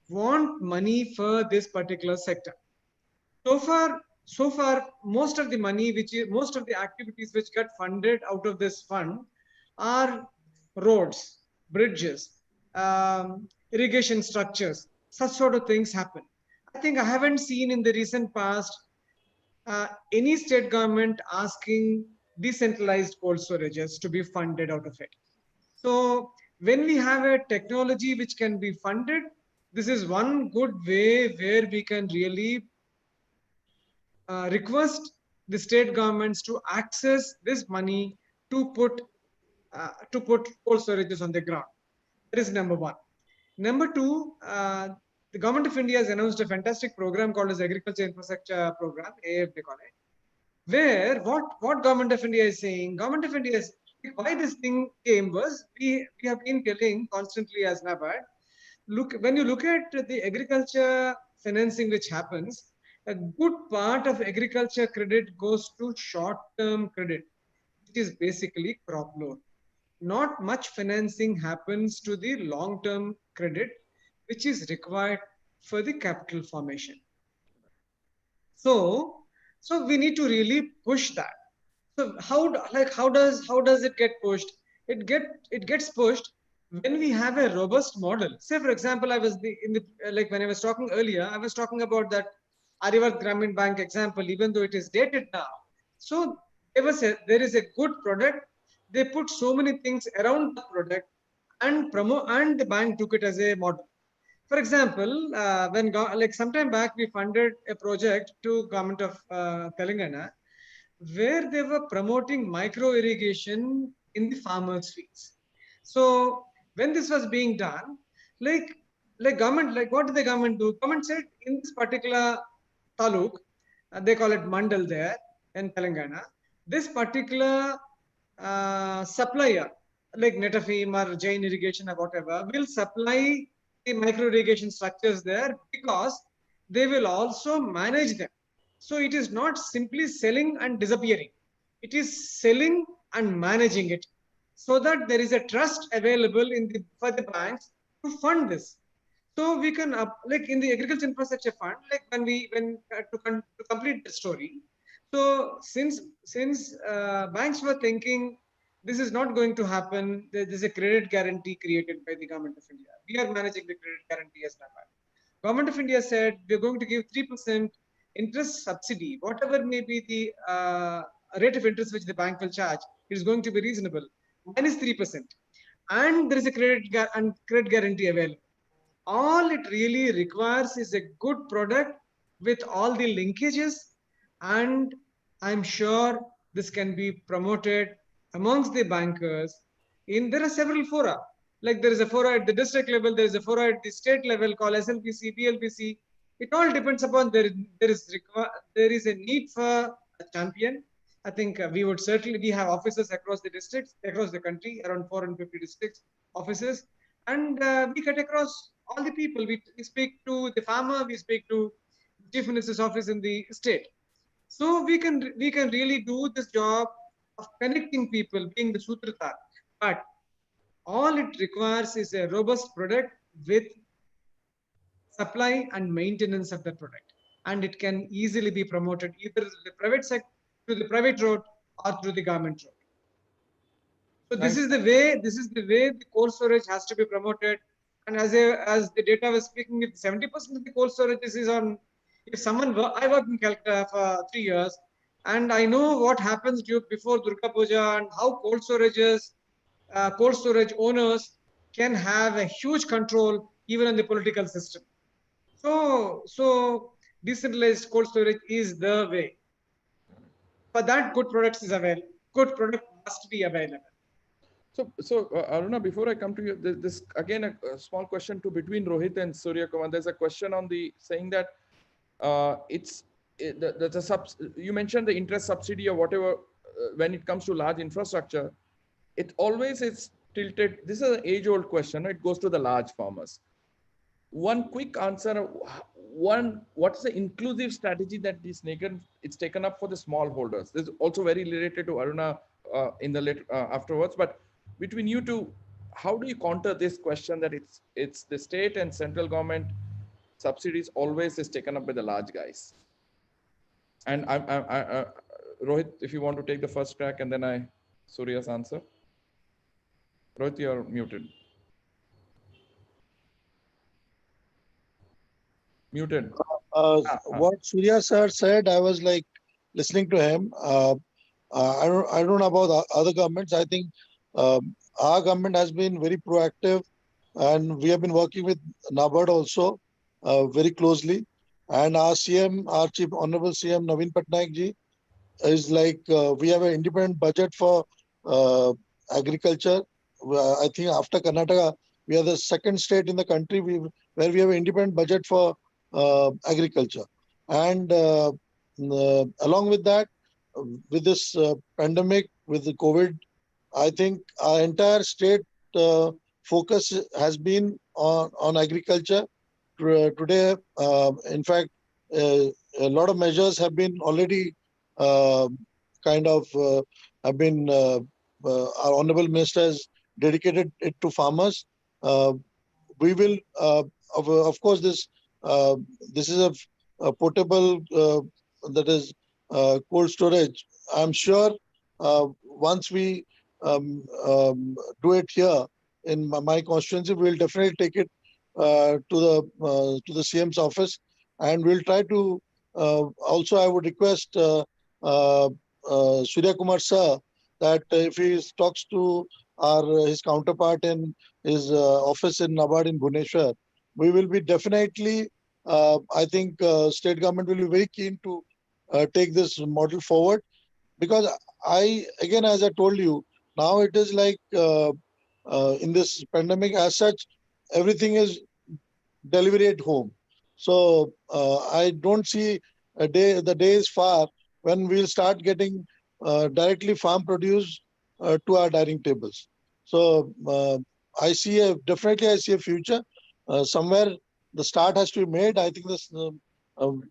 want money for this particular sector. So far, most of the money, most of the activities which get funded out of this fund are roads, bridges, irrigation structures. Such sort of things happen. I think I haven't seen in the recent past any state government asking decentralized cold storages to be funded out of it. So when we have a technology which can be funded, this is one good way where we can really request the state governments to access this money to put cold storages on the ground. That is number one. Number two, the Government of India has announced a fantastic program called as Agriculture Infrastructure Program, AIF they call it, where what Government of India is saying, Government of India is, why this thing came was, we have been telling constantly as NABARD, when you look at the agriculture financing which happens, a good part of agriculture credit goes to short-term credit, which is basically crop loan. Not much financing happens to the long-term credit, which is required for the capital formation. So we need to really push that. So how does it get pushed? It gets pushed when we have a robust model. Say, for example, when I was talking earlier, I was talking about that Aryavart Gramin Bank example, even though it is dated now. So there is a good product. They put so many things around the product, and the bank took it as a model. For example, like sometime back, we funded a project to government of Telangana, where they were promoting micro irrigation in the farmers' fields. So when this was being done, like government, like what did the government do? Government said in this particular taluk, they call it mandal there in Telangana, this particular supplier, like Netafim or Jain Irrigation or whatever, will supply the micro irrigation structures there because they will also manage them. So it is not simply selling and disappearing. It is selling and managing it, so that there is a trust available for the banks to fund this. So we can like in the agriculture infrastructure fund, like to complete the story. So since banks were thinking this is not going to happen, there is a credit guarantee created by the government of India. We are managing the credit guarantee as NABARD. Government of India said we're going to give 3% interest subsidy, whatever may be the rate of interest which the bank will charge, it is going to be reasonable, minus 3%, and there is a credit guarantee available. All it really requires is a good product with all the linkages, and I'm sure this can be promoted amongst the bankers. There are several fora, like there is a fora at the district level, there is a fora at the state level called SLPC, PLPC. It all depends upon there is a need for a champion. I think we have offices across the districts, across the country, around 450 districts offices, and we cut across all the people. We speak to the farmer, we speak to chief minister's office in the state. So we can really do this job of connecting people, being the sutratar. But all it requires is a robust product with supply and maintenance of the product, and it can easily be promoted either to the private sector, to the private road, or through the government road. So this is the way the cold storage has to be promoted. And as the data was speaking, 70% of the cold storage is on. If I worked in Calcutta for 3 years, and I know what happens before Durga Puja and how cold storage owners can have a huge control even on the political system. So decentralized cold storage is the way. For that, good products is available. Good product must be available. So Aruna, before I come to you, this again a small question between Rohit and Surya Kumar. There's a question on the saying that you mentioned the interest subsidy or whatever when it comes to large infrastructure, it always is tilted. This is an age-old question. It goes to the large farmers. One quick answer. What is the inclusive strategy that it's taken up for the smallholders? This is also very related to Aruna in the afterwards. But between you two, how do you counter this question that it's the state and central government subsidies always is taken up by the large guys? And Rohit, if you want to take the first crack, and then Surya's answer. Rohit, you're muted. Muted. What Surya sir said, I was like listening to him. I don't know about other governments. I think our government has been very proactive, and we have been working with NABARD also very closely. And our CM, our Chief Honorable CM Naveen Patnaik ji, is like we have an independent budget for agriculture. I think after Karnataka, we are the second state in the country where we have an independent budget for agriculture. And along with that, with this pandemic, with the COVID, I think our entire state focus has been on agriculture. Today, in fact, a lot of measures have been already our Honorable Minister has dedicated it to farmers. We will, of course, this is a portable, that is cold storage. I'm sure once we do it here in my constituency, we'll definitely take it to the CM's office, and we'll try to. Also, I would request Surya Kumar sir that if he talks to or his counterpart in his office in NABARD in Bhubaneswar, we will be definitely, I think state government will be very keen to take this model forward, because again, as I told you, now it is like in this pandemic as such, everything is delivery at home. So I don't see the day is far when we'll start getting directly farm produce to our dining tables. So I see definitely I see a future. Somewhere the start has to be made. I think this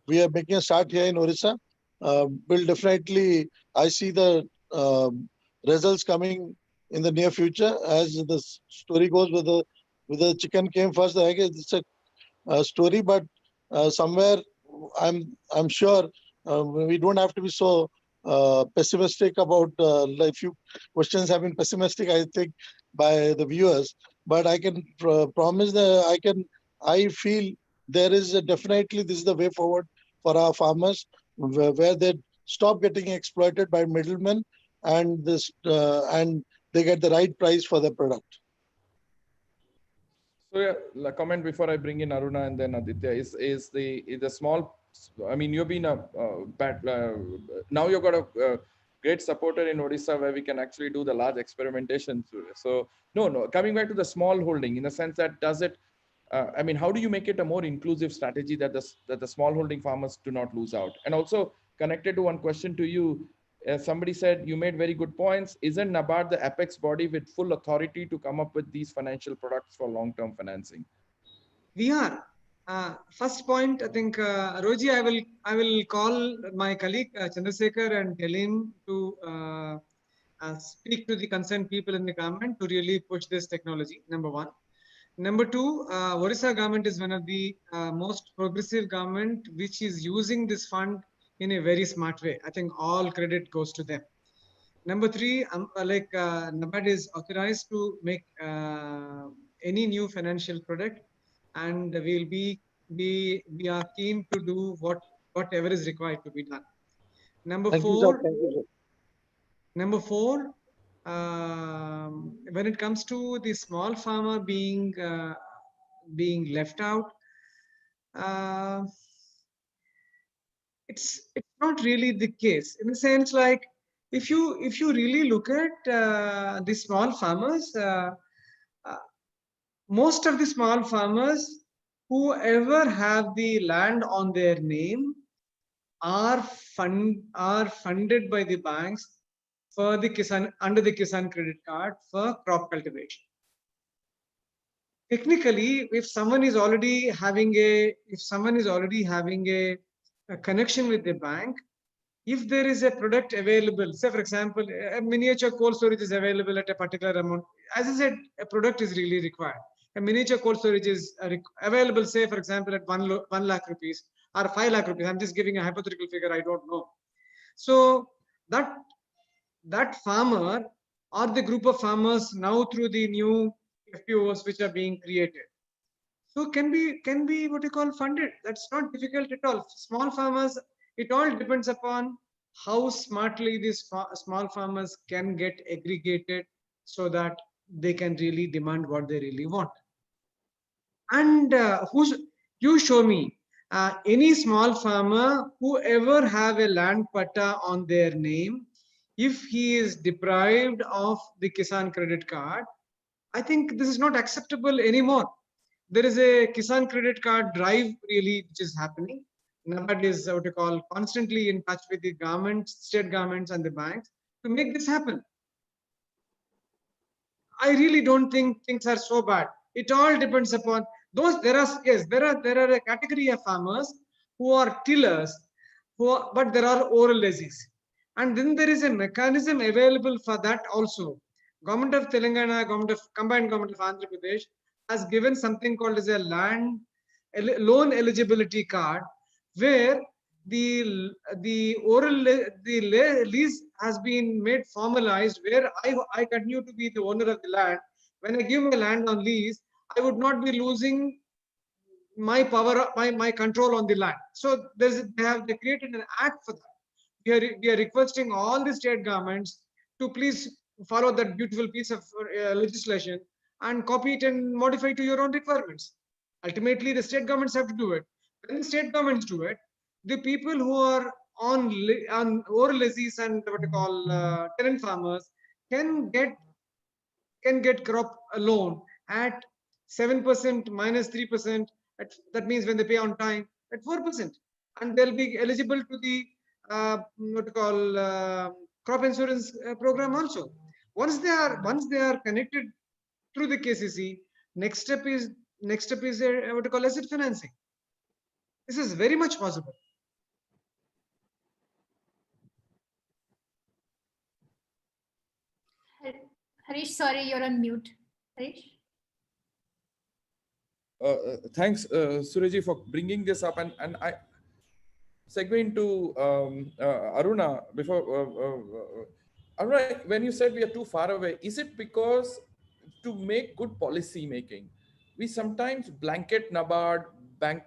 we are making a start here in Orissa. Will definitely, I see the results coming in the near future. As the story goes, with the chicken came first, the egg. It's a story, but somewhere I'm sure we don't have to be so pessimistic about. Like few questions have been pessimistic, I think, by the viewers. But I can promise that I feel there is definitely this is the way forward for our farmers, where they stop getting exploited by middlemen, and and they get the right price for their product. So yeah, a comment before I bring in Aruna and then Aditya is the small. I mean, you've been now you've got a great supporter in Odisha where we can actually do the large experimentation. So no, coming back to the small holding, in the sense that does it. I mean, how do you make it a more inclusive strategy that the small holding farmers do not lose out? And also connected to one question to you, somebody said you made very good points. Isn't NABARD the apex body with full authority to come up with these financial products for long-term financing? We are. First point, I think, Roji, I will call my colleague Chandrasekhar and tell him to speak to the concerned people in the government to really push this technology. Number one. Number two, Orissa government is one of the most progressive government which is using this fund in a very smart way. I think all credit goes to them. Number three, NABARD is authorized to make any new financial product, and we are keen to do whatever is required to be done. Number four. Number four, when it comes to the small farmer being left out, it's not really the case, in the sense like if you really look at the small farmers, most of the small farmers whoever have the land on their name are funded by the banks for the Kisan, under the Kisan credit card for crop cultivation. Technically, if someone is already having a connection with the bank, if there is a product available, say for example, a miniature cold storage is available at a particular amount. As I said, a product is really required. A miniature cold storage is available, say for example, at 1 lakh rupees or 5 lakh rupees. I'm just giving a hypothetical figure, I don't know. So that farmer or the group of farmers now through the new FPOs which are being created, so can be what you call funded. That's not difficult at all. Small farmers, it all depends upon how smartly these small farmers can get aggregated so that they can really demand what they really want. And you show me any small farmer who ever have a land patta on their name, if he is deprived of the Kisan credit card, I think this is not acceptable anymore. There is a Kisan credit card drive really which is happening. NABARD is what you call constantly in touch with the governments, state governments and the banks to make this happen. I really don't think things are so bad. It all depends upon those. There are a category of farmers who are tillers, but there are oral leases. And then there is a mechanism available for that also. Government of Telangana, combined government of Andhra Pradesh has given something called as a land loan eligibility card, where the lease has been made formalized, where I continue to be the owner of the land. When I give my land on lease, I would not be losing my power, my control on the land. So they created an act for that. We are requesting all the state governments to please follow that beautiful piece of legislation and copy it and modify it to your own requirements. Ultimately, the state governments have to do it. When the state governments do it, the people who are on oral leases and what you call tenant farmers can get crop loan at 7% minus 3%. That means when they pay on time at 4%, and they'll be eligible to the what you call crop insurance program also. Once they are connected through the KCC, next step is what you call asset financing. This is very much possible. Harish, sorry, you're on mute. Harish? Thanks, Suryaji, for bringing this up. And I segue into Aruna before. Aruna, when you said we are too far away, is it because to make good policy making, we sometimes blanket NABARD,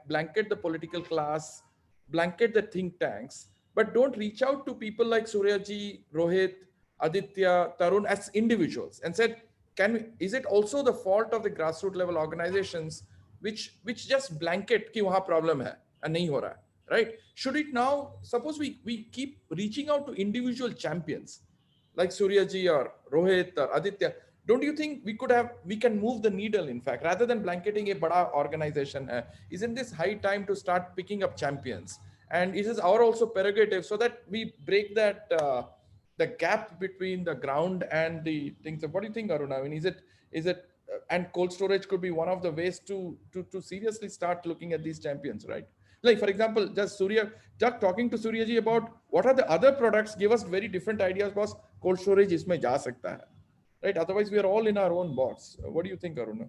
blanket the political class, blanket the think tanks, but don't reach out to people like Suryaji, Rohit, Aditya, Tarun as individuals and said, is it also the fault of the grassroots level organizations which just blanket ki wahan problem hai and nahi ho raha hai, right? Should it now, suppose we keep reaching out to individual champions like Suryaji or Rohit or Aditya, don't you think we can move the needle, in fact, rather than blanketing a bada organization? Isn't this high time to start picking up champions? And it is our also prerogative so that we break that the gap between the ground and the things. What do you think, Aruna? I mean, is it and cold storage could be one of the ways to seriously start looking at these champions, right? Like, for example, just talking to Suryaji about what are the other products, give us very different ideas, because cold storage isme ja sakta hai, right? Otherwise, we are all in our own box. What do you think, Aruna?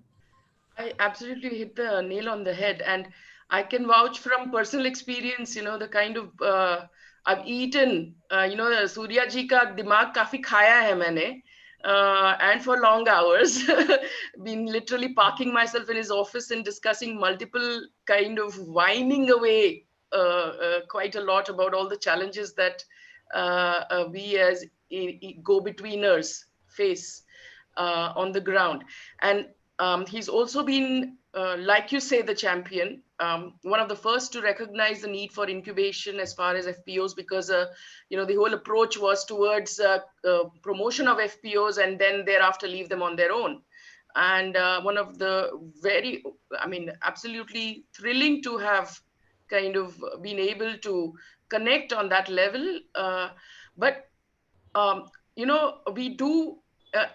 I absolutely hit the nail on the head, and I can vouch from personal experience. You know, the kind of I've eaten. You know, Surya ji ka dimag kafi khaya hai maine. And for long hours, been literally parking myself in his office and discussing multiple kind of whining away quite a lot about all the challenges that we as go-betweeners face on the ground. And he's also been, like you say, the champion, one of the first to recognize the need for incubation as far as FPOs, because you know, the whole approach was towards promotion of FPOs and then thereafter leave them on their own. And one of the very, I mean, absolutely thrilling to have kind of been able to connect on that level. But you know, we do,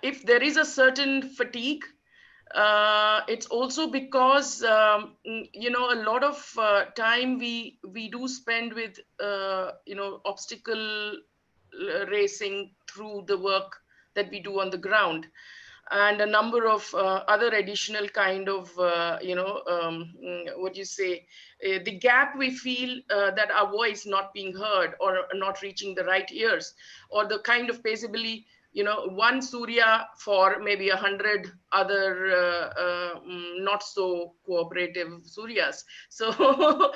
if there is a certain fatigue, it's also because you know, a lot of time we do spend with you know, obstacle racing through the work that we do on the ground, and a number of other additional kind of you know, what you say, the gap we feel that our voice not being heard or not reaching the right ears, or the kind of basically, you know, one Surya for maybe 100 other not so cooperative Suryas. So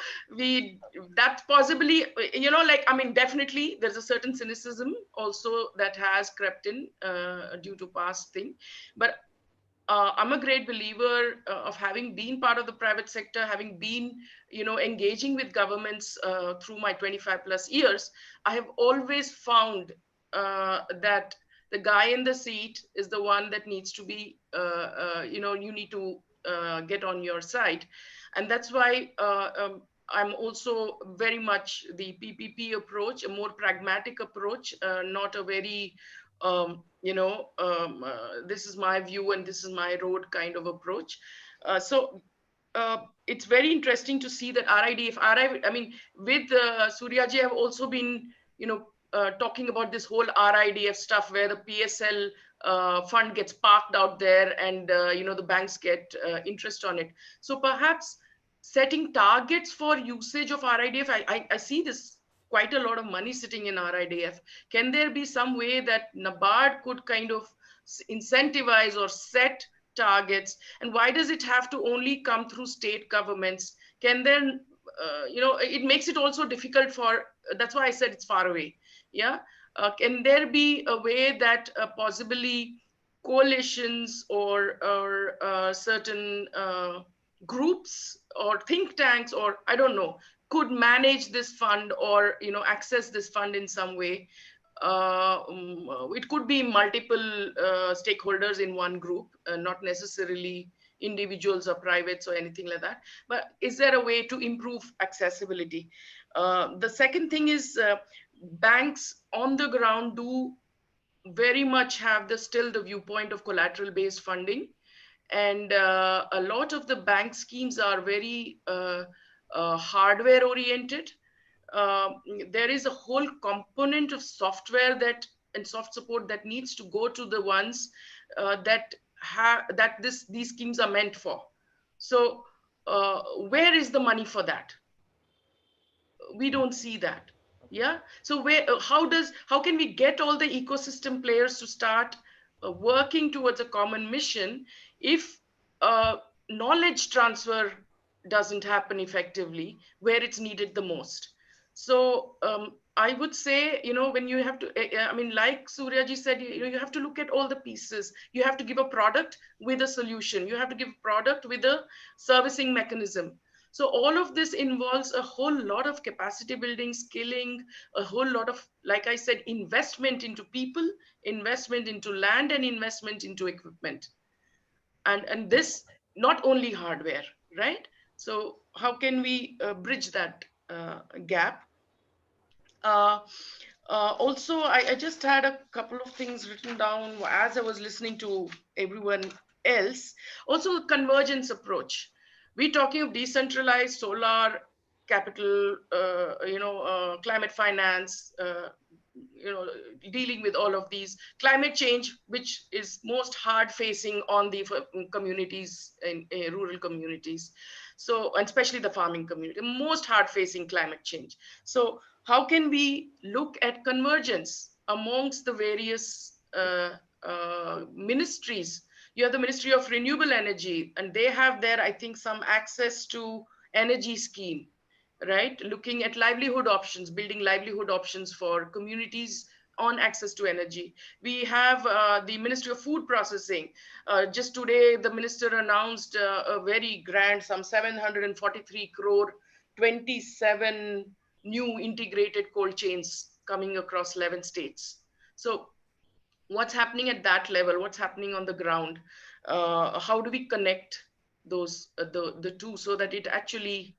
that possibly, you know, like, I mean, definitely there's a certain cynicism also that has crept in due to past thing. But I'm a great believer of having been part of the private sector, having been, you know, engaging with governments through my 25+ years. I have always found that the guy in the seat is the one that needs to be, you know, you need to get on your side. And that's why I'm also very much the PPP approach, a more pragmatic approach, not a very, you know, this is my view and this is my road kind of approach. So it's very interesting to see that RIDF, I mean, with Suryaji, I've also been, you know, talking about this whole RIDF stuff where the PSL fund gets parked out there and, you know, the banks get interest on it. So perhaps setting targets for usage of RIDF, I see this quite a lot of money sitting in RIDF. Can there be some way that NABARD could kind of incentivize or set targets? And why does it have to only come through state governments? Can then, you know, it makes it also difficult for, that's why I said it's far away. Yeah, Can there be a way that possibly coalitions or certain groups or think tanks, or I don't know, could manage this fund or access this fund in some way? It could be multiple stakeholders in one group, not necessarily individuals or privates or anything like that. But is there a way to improve accessibility? The second thing is banks on the ground do very much have still the viewpoint of collateral based funding, and a lot of the bank schemes are very hardware oriented. There is a whole component of software and soft support that needs to go to the ones that these schemes are meant for. So where is the money for that? We don't see that. Yeah. So how can we get all the ecosystem players to start working towards a common mission if knowledge transfer doesn't happen effectively where it's needed the most? So I would say, when you have to, like Suryaji said, you have to look at all the pieces. You have to give a product with a solution. You have to give a product with a servicing mechanism. So all of this involves a whole lot of capacity building, skilling, a whole lot of, like I said, investment into people, investment into land, and investment into equipment. And this, not only hardware, right? So how can we bridge that gap? Also, I just had a couple of things written down as I was listening to everyone else. Also, a convergence approach. We're talking of decentralized solar capital, climate finance, dealing with all of these climate change, which is most hard facing on the communities in rural communities. So, and especially the farming community, most hard facing climate change. So how can we look at convergence amongst the various ministries? You have the Ministry of Renewable Energy, and they have there, I think, some access to energy scheme, right? Looking at livelihood options, building livelihood options for communities on access to energy. We have the Ministry of Food Processing. Just today, the minister announced a very grand, some 743 crore, 27 new integrated cold chains coming across 11 states. So what's happening at that level? What's happening on the ground? How do we connect those the two so that it actually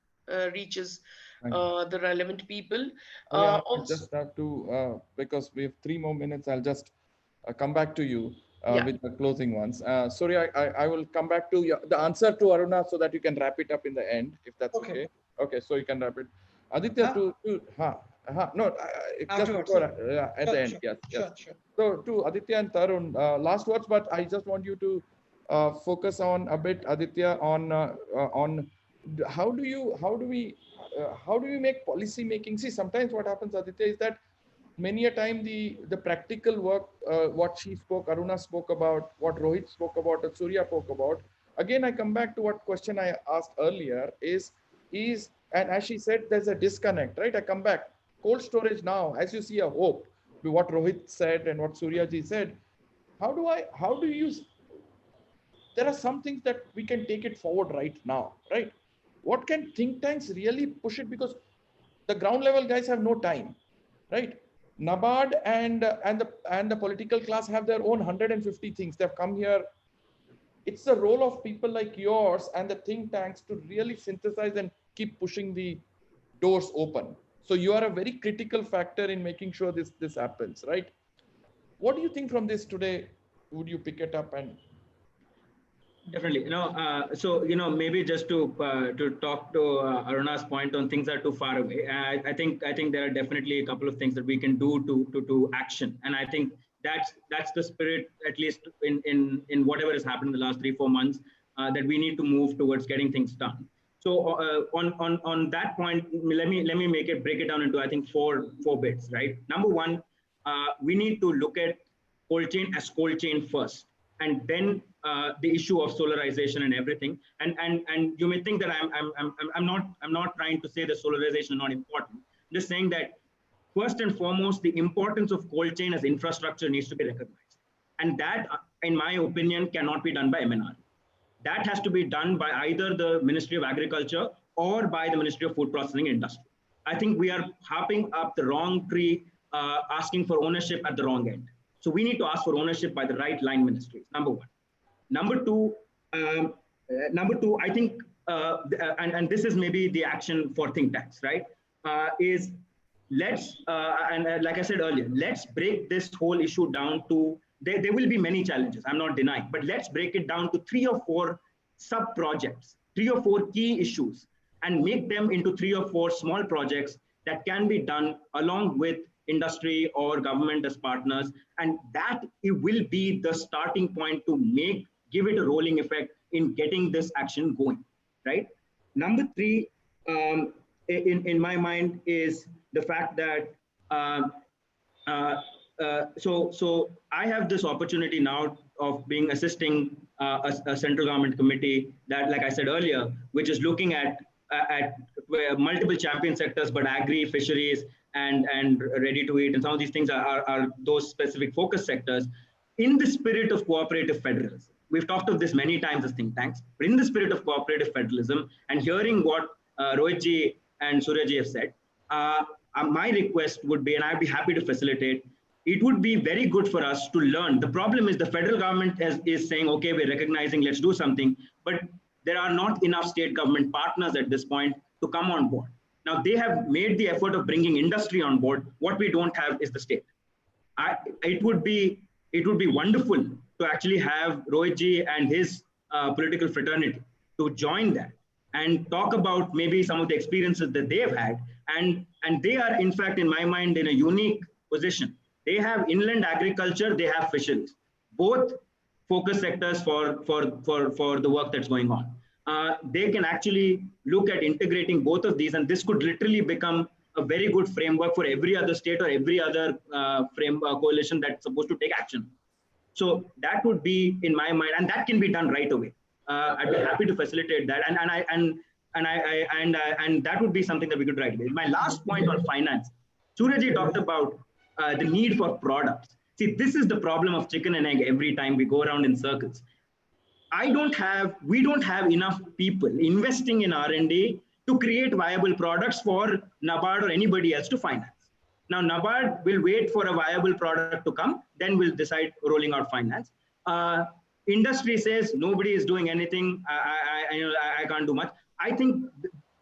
reaches the relevant people? I just have to, because we have 3 more minutes, I'll just come back to you with the closing ones. Sorry, I will come back to you, the answer to Aruna so that you can wrap it up in the end, if that's okay. Okay, so you can wrap it. Aditya, no, just before, at the end, yes. Sure. So to Aditya and Tarun, last words, but I just want you to focus on a bit, Aditya, on how do we make policy making? See, sometimes what happens, Aditya, is that many a time the practical work, what she spoke, Aruna spoke about, what Rohit spoke about, what Surya spoke about. Again, I come back to what question I asked earlier is, and as she said, there's a disconnect, right? I come back. Cold storage now, as you see a hope, with what Rohit said and what Suryaji said, how do you use, there are some things that we can take it forward right now, right? What can think tanks really push it? Because the ground level guys have no time, right? NABARD and the political class have their own 150 things. They've come here. It's the role of people like yours and the think tanks to really synthesize and keep pushing the doors open. So you are a very critical factor in making sure this happens, right? What do you think from this today? Would you pick it up? And definitely, so maybe just to talk to Aruna's point on things that are too far away. I think there are definitely a couple of things that we can do to action, and I think that's the spirit, at least in whatever has happened in the last 3-4 months, that we need to move towards getting things done. So on that point, let me break it down into, I think, four bits, right? Number one, we need to look at cold chain as cold chain first, and then the issue of solarization and everything. And you may think that I'm not trying to say that solarization is not important. I'm just saying that first and foremost, the importance of cold chain as infrastructure needs to be recognized. And that, in my opinion, cannot be done by MNR. That has to be done by either the Ministry of Agriculture or by the Ministry of Food Processing Industry. I think we are hopping up the wrong tree, asking for ownership at the wrong end. So we need to ask for ownership by the right line ministries, number one. Number two, I think, and this is maybe the action for think tanks, right? Is let's, like I said earlier, let's break this whole issue down to, there will be many challenges, I'm not denying, but let's break it down to 3 or 4 sub-projects, 3 or 4 key issues, and make them into 3 or 4 small projects that can be done along with industry or government as partners. And that it will be the starting point to give it a rolling effect in getting this action going, right? Number 3, in my mind, is the fact that so I have this opportunity now of being assisting a central government committee that, like I said earlier, which is looking at multiple champion sectors, but agri, fisheries, and ready to eat, and some of these things are those specific focus sectors in the spirit of cooperative federalism. We've talked of this many times as think tanks, but in the spirit of cooperative federalism, and hearing what Rohitji and Suryaji have said, my request would be, and I'd be happy to facilitate, it would be very good for us to learn. The problem is the federal government is saying, okay, we're recognizing, let's do something, but there are not enough state government partners at this point to come on board. Now, they have made the effort of bringing industry on board. What we don't have is the state. It would be wonderful to actually have Rohitji and his political fraternity to join that and talk about maybe some of the experiences that they have had. And they are, in fact, in my mind, in a unique position. They have inland agriculture, they have fisheries, both focus sectors for the work that's going on. They can actually look at integrating both of these, and this could literally become a very good framework for every other state or every other coalition that's supposed to take action. So that would be, in my mind, and that can be done right away. I'd be happy to facilitate that, and that would be something that we could right away. My last point on finance, Suryaji talked about the need for products. See, this is the problem of chicken and egg every time we go around in circles. We don't have enough people investing in R&D to create viable products for NABARD or anybody else to finance. Now, NABARD will wait for a viable product to come, then we'll decide rolling out finance. Industry says nobody is doing anything, I can't do much. I think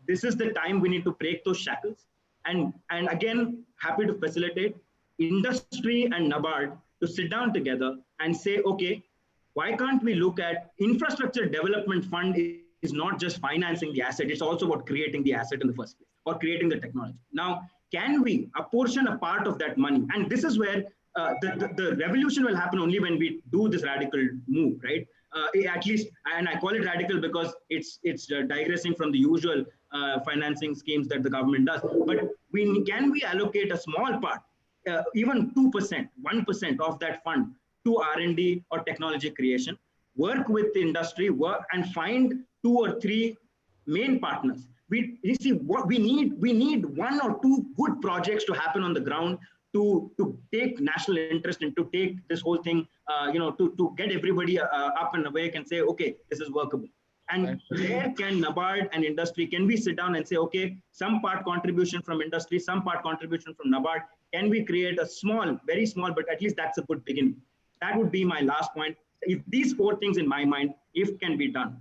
this is the time we need to break those shackles. And again, happy to facilitate industry and NABARD to sit down together and say, okay, why can't we look at infrastructure development fund is not just financing the asset, it's also about creating the asset in the first place or creating the technology. Now, can we apportion a part of that money? And this is where the revolution will happen only when we do this radical move, right? At least, and I call it radical because it's digressing from the usual financing schemes that the government does. But can we allocate a small part, even 2%, 1% of that fund to R&D or technology creation, work with the industry, and find 2 or 3 main partners. We need 1 or 2 good projects to happen on the ground to take national interest and to take this whole thing, to get everybody up and awake and say, okay, this is workable. And where can NABARD and industry, can we sit down and say, okay, some part contribution from industry, some part contribution from NABARD, can we create a small, very small, but at least that's a good beginning. That would be my last point. If these 4 things in my mind, if can be done,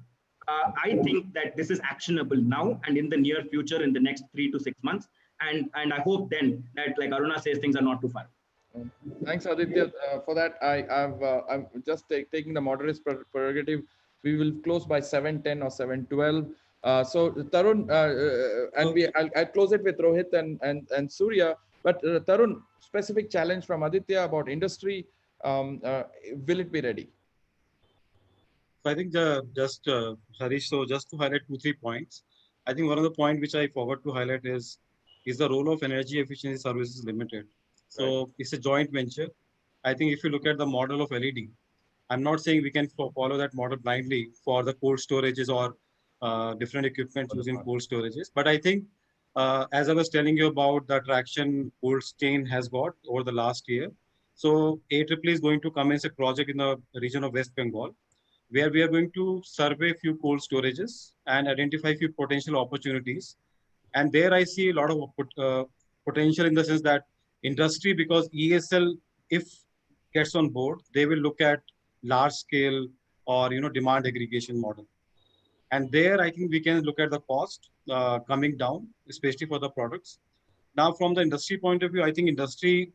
I think that this is actionable now and in the near future, in the next 3 to 6 months. And I hope then that, like Aruna says, things are not too far. Thanks, Aditya. For that, I'm just taking the moderator's prerogative. We will close by 7:10 or 7:12. So Tarun, I'll close it with Rohit and Surya. But Tarun, specific challenge from Aditya about industry. Will it be ready? I think Harish, so just to highlight 2-3 points. I think one of the points which I forgot to highlight is the role of Energy Efficiency Services Limited. So it's a joint venture. I think if you look at the model of LED, I'm not saying we can follow that model blindly for the cold storages or different equipment using cold storages, but I think as I was telling you about the traction cold chain has got over the last year. So AEEE is going to commence a project in the region of West Bengal, where we are going to survey a few cold storages and identify a few potential opportunities. And there I see a lot of potential in the sense that industry, because ESL, if gets on board, they will look at large scale or demand aggregation model. And there, I think we can look at the cost coming down, especially for the products. Now, from the industry point of view, I think industry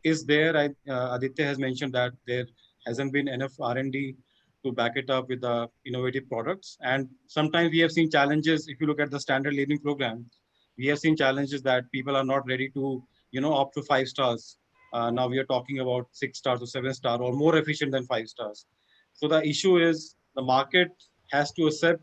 is there. Aditya has mentioned that there hasn't been enough R&D to back it up with the innovative products. And sometimes we have seen challenges. If you look at the standard living program, we have seen challenges that people are not ready to, opt to 5 stars. Now we are talking about 6 stars or 7 stars or more efficient than 5 stars. So the issue is the market has to accept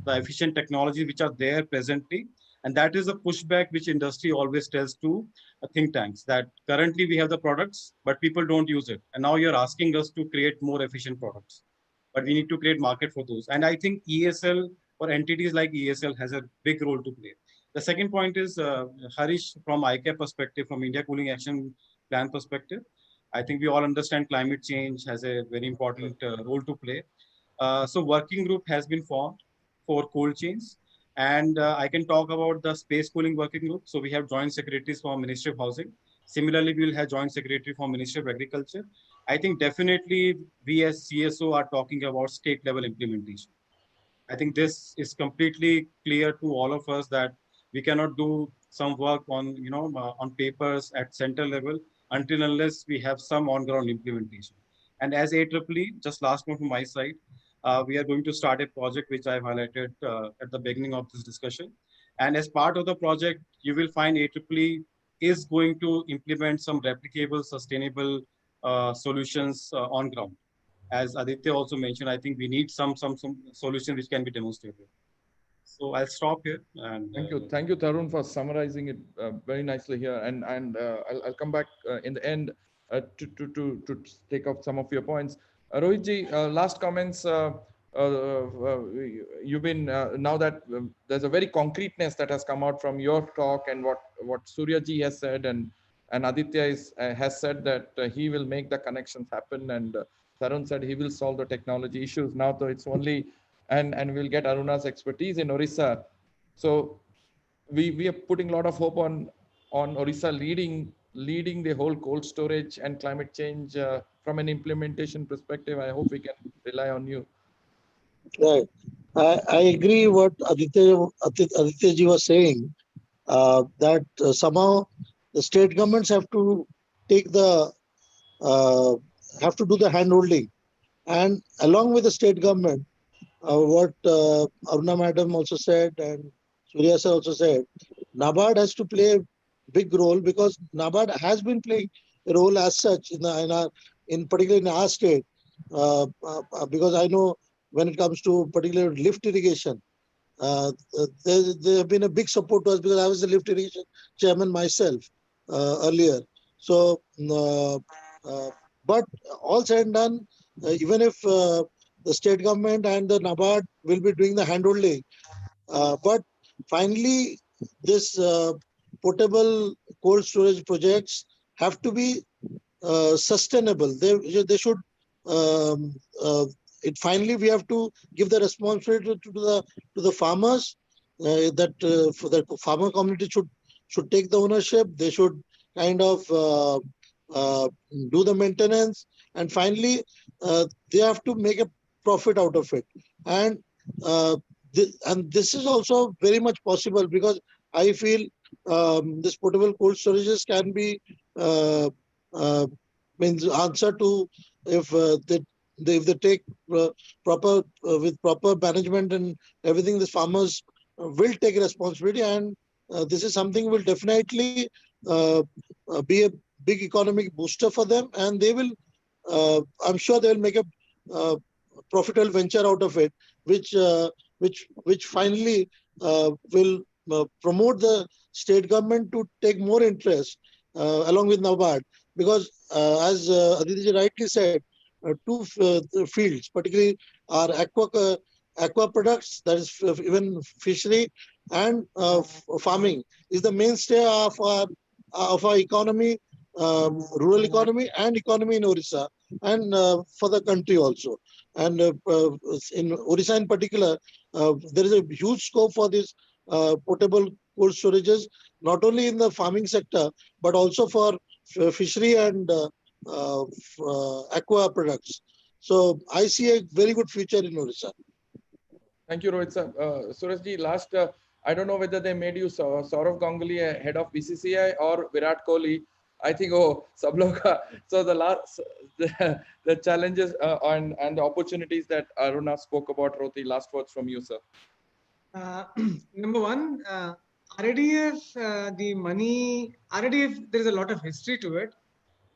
the efficient technologies which are there presently. And that is a pushback which industry always tells to think tanks, that currently we have the products, but people don't use it. And now you're asking us to create more efficient products, but we need to create market for those. And I think ESL or entities like ESL has a big role to play. The second point is, Harish, from ICAP perspective, from India Cooling Action Plan perspective, I think we all understand climate change has a very important role to play. So working group has been formed for cold chains. And I can talk about the space cooling working group. So we have joint secretaries from Ministry of Housing. Similarly, we will have joint secretary from Ministry of Agriculture. I think definitely we as CSO are talking about state level implementation. I think this is completely clear to all of us that we cannot do some work on, on papers at center level until unless we have some on ground implementation. And as AEEE, just last one from my side, we are going to start a project which I've highlighted at the beginning of this discussion. And as part of the project, you will find AEEE is going to implement some replicable, sustainable solutions on ground. As Aditya also mentioned, I think we need some solution which can be demonstrated. So I'll stop here. And thank you, Tarun, for summarizing it very nicely here. And I'll come back in the end to take up some of your points. Rohitji, last comments. You've been now that there's a very concreteness that has come out from your talk and what Suryaji has said, and Aditya has said that he will make the connections happen, and Tarun said he will solve the technology issues. Now, though, it's only and we'll get Aruna's expertise in Orissa. So we are putting a lot of hope on Orissa leading the whole cold storage and climate change from an implementation perspective. I hope we can rely on you. Right. I agree what Aditya ji was saying, that somehow the state governments have to take have to do the hand-holding. And along with the state government, what Aruna madam also said and Surya sir also said, NABARD has to play a big role, because NABARD has been playing a role as such particularly in our state, because I know when it comes to particularly lift irrigation, there have been a big support to us, because I was the lift irrigation chairman myself earlier. So, but all said and done, even if the state government and the NABARD will be doing the handholding, but finally this portable cold storage projects have to be sustainable. They should. Finally we have to give the responsibility to the farmers, that for the farmer community should take the ownership. They should kind of do the maintenance, and finally they have to make a profit out of it. And this is also very much possible, because I feel this portable cold storages can be means answer to if they take proper with proper management and everything, the farmers will take responsibility, and this is something will definitely be a big economic booster for them, and they will I'm sure they will make a profitable venture out of it, which finally will promote the state government to take more interest along with NABARD, because as Aditya rightly said, two fields particularly are aqua products, that is even fishery, and farming is the mainstay of our economy, rural economy and economy in Orissa, and for the country also. And in Orissa in particular, there is a huge scope for these portable cold storages, not only in the farming sector, but also for fishery and aqua products. So I see a very good future in Orissa. Thank you, Rohit sir. Surajji, last, I don't know whether they made you Saurav Ganguly head of BCCI or Virat Kohli. I think, sab log ka. So the challenges and the opportunities that Aruna spoke about, Roti, last words from you, sir. Number one, RDF, the money, RDF, there is a lot of history to it.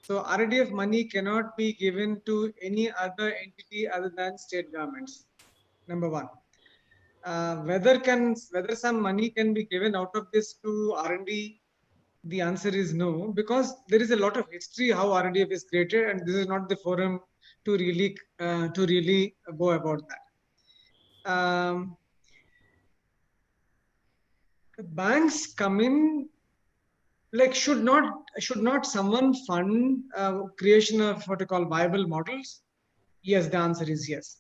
So RDF money cannot be given to any other entity other than state governments. Number one. Whether some money can be given out of this to R&D, the answer is no, because there is a lot of history how RDF is created, and this is not the forum to really go about that. Banks come in, like should not someone fund creation of what you call viable models? Yes, the answer is yes.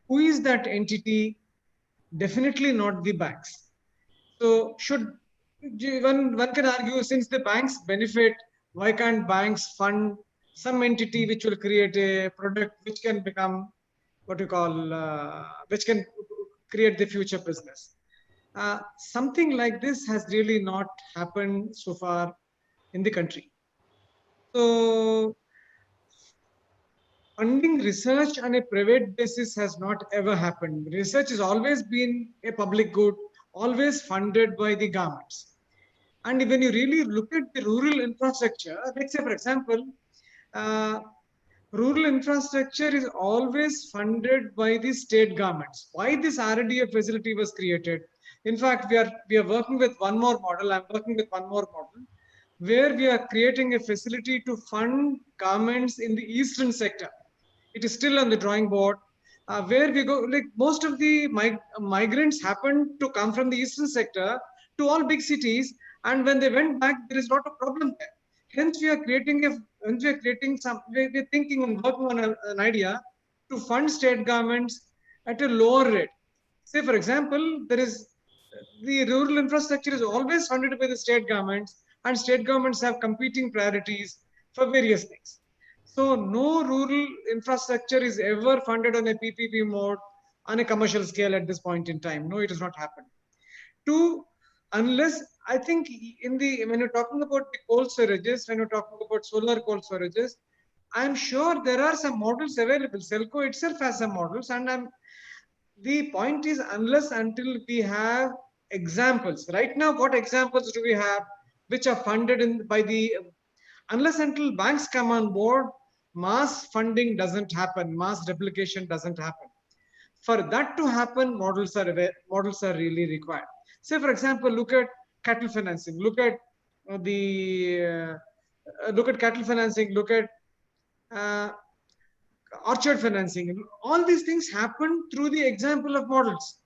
Who is that entity? Definitely not the banks. So one can argue, since the banks benefit, why can't banks fund some entity which will create a product which can become what you call which can create the future business? Something like this has really not happened so far in the country. So funding research on a private basis has not ever happened. Research has always been a public good, always funded by the governments. And when you really look at the rural infrastructure, let's say, for example, rural infrastructure is always funded by the state governments. Why this RDF facility was created? In fact, we are working with one more model. I'm working with one more model where we are creating a facility to fund governments in the eastern sector. It is still on the drawing board, where we go, like most of the migrants happen to come from the eastern sector to all big cities, and when they went back, there is a lot of problem there. Hence, we are thinking and working on an idea to fund state governments at a lower rate. Say, for example, the rural infrastructure is always funded by the state governments, and state governments have competing priorities for various things. So no rural infrastructure is ever funded on a PPP mode on a commercial scale at this point in time. No, it has not happened. Two, unless I think when you're talking about the cold storages, when you're talking about solar cold storages, I'm sure there are some models available. Selco itself has some models, and the point is, unless until we have examples. Right now, what examples do we have which are funded by the? Unless until banks come on board, mass funding doesn't happen, mass replication doesn't happen. For that to happen, models are really required. Say, for example, look at cattle financing. Look at cattle financing. Look at orchard financing. All these things happen through the example of models.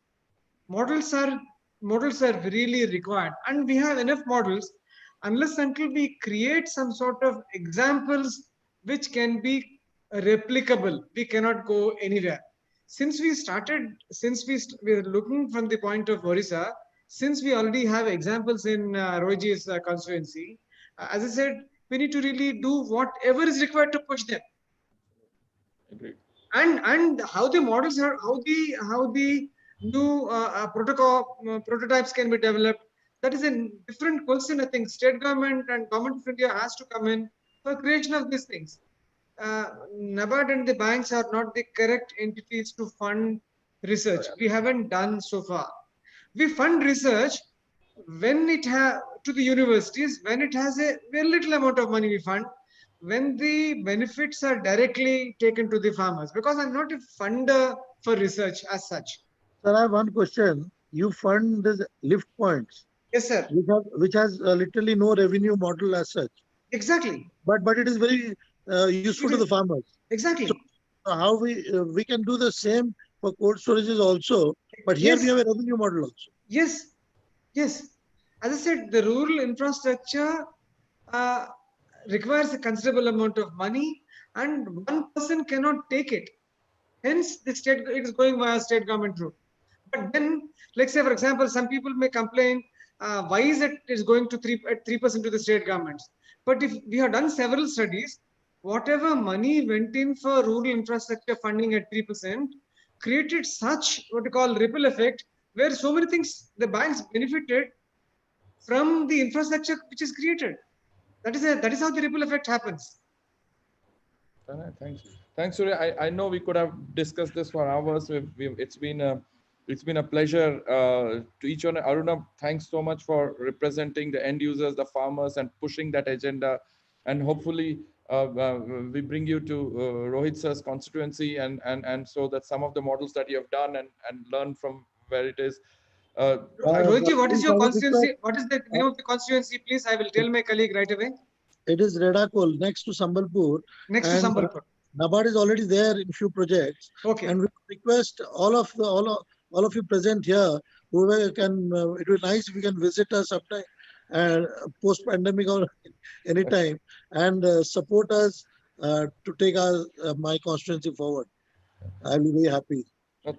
Models are really required, and we have enough models. Unless until we create some sort of examples which can be replicable, we cannot go anywhere. Since we are looking from the point of Orissa, since we already have examples in Rohiji's constituency, as I said, we need to really do whatever is required to push them. Agreed. And how the models are, how the new prototypes can be developed, that is a different question. I think state government and government of India has to come in for creation of these things. NABARD and the banks are not the correct entities to fund research. We haven't done so far. We fund research when it has to the universities, when it has a very little amount of money we fund, when the benefits are directly taken to the farmers, because I'm not a funder for research as such. Sir, I have one question. You fund these lift points. Yes, sir. Which has literally no revenue model as such. Exactly. But it is very useful to the farmers. Exactly. So how we can do the same for cold storages also, but here we have a revenue model also. Yes. Yes, as I said, the rural infrastructure requires a considerable amount of money, and one person cannot take it. Hence, it is going via state government route. But then, let's say, for example, some people may complain, why is it is going to 3% to the state governments? But if we have done several studies, whatever money went in for rural infrastructure funding at 3% created such what we call ripple effect, where so many things the banks benefited from the infrastructure which is created. That is how the ripple effect happens. Thanks, Surya. I know we could have discussed this for hours. It's been a pleasure to each one. Aruna, thanks so much for representing the end users, the farmers, and pushing that agenda. And hopefully, we bring you to Rohit sir's constituency, and so that some of the models that you have done and learn from where it is. Rohitji, what is your constituency? What is the name of the constituency, please? I will tell my colleague right away. It is Redakol, next to Sambalpur. Next to Sambalpur. NABARD is already there in few projects. Okay. And we request all of you present here, whoever can, it would be nice if you can visit us sometime, post-pandemic or anytime, and support us to take my constituency forward. I'll be very happy.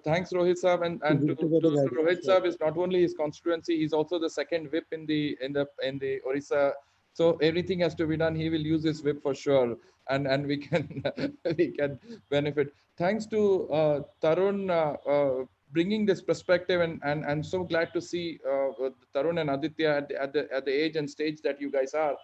Thanks, Rohit Saab, and to Rohit Saab is not only his constituency, he's also the second whip in the Orissa. So everything has to be done. He will use his whip for sure, and we can we can benefit. Thanks to Tarun bringing this perspective, and I'm so glad to see Tarun and Aditya at the age and stage that you guys are.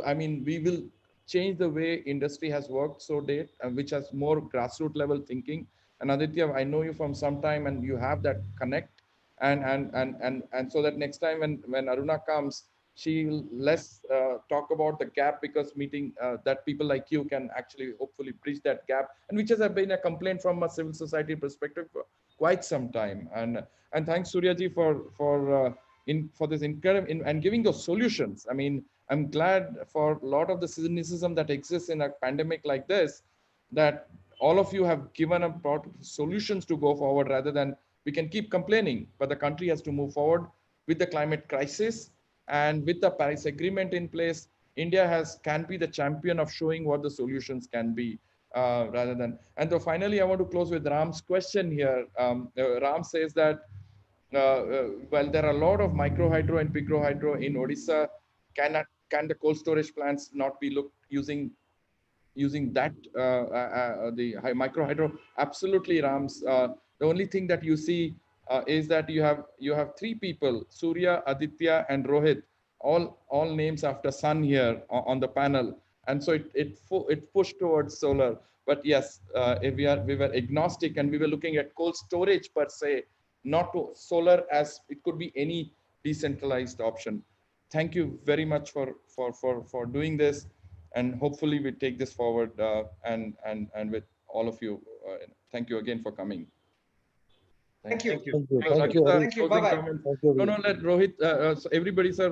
I mean, we will change the way industry has worked so date, which has more grassroots level thinking. And Aditya, I know you from some time, and you have that connect, and so that next time when Aruna comes, she'll less talk about the gap, because meeting that people like you can actually hopefully bridge that gap, and which has been a complaint from a civil society perspective for quite some time. And thanks Suryaji for this incredible and giving those solutions. I mean, I'm glad for a lot of the cynicism that exists in a pandemic like this, that all of you have given a solutions to go forward, rather than we can keep complaining, but the country has to move forward with the climate crisis. And with the Paris Agreement in place, India can be the champion of showing what the solutions can be, rather than. And so finally, I want to close with Ram's question here. Ram says that, well, there are a lot of micro hydro and picro hydro in Odisha. Can the cold storage plants not be using that the micro hydro? Absolutely, Rams. The only thing that you see is that you have three people, Surya, Aditya, and Rohit, all names after sun here on the panel, and so it pushed towards solar. But yes, we were agnostic, and we were looking at cold storage per se, not to solar, as it could be any decentralized option. Thank you very much for doing this, and hopefully we take this forward, and with all of you. Thank you again for coming. Thank you. Thank you. Bye-bye. No, let Rohit, so everybody, sir,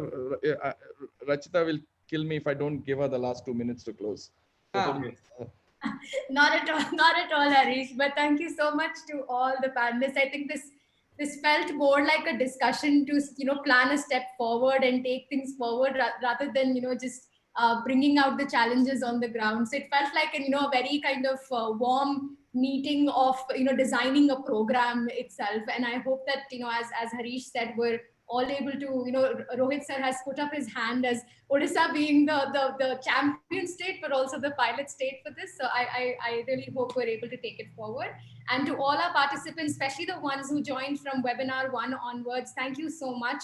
Rachita will kill me if I don't give her the last 2 minutes to close. Not at all, Harish, but thank you so much to all the panelists. I think this felt more like a discussion to, plan a step forward and take things forward, rather than, just bringing out the challenges on the ground. So it felt like a very kind of warm meeting of designing a program itself. And I hope that as Harish said, we're all able to Rohit sir has put up his hand as Odisha being the champion state, but also the pilot state for this. So I really hope we're able to take it forward. And to all our participants, especially the ones who joined from webinar 1 onwards, thank you so much.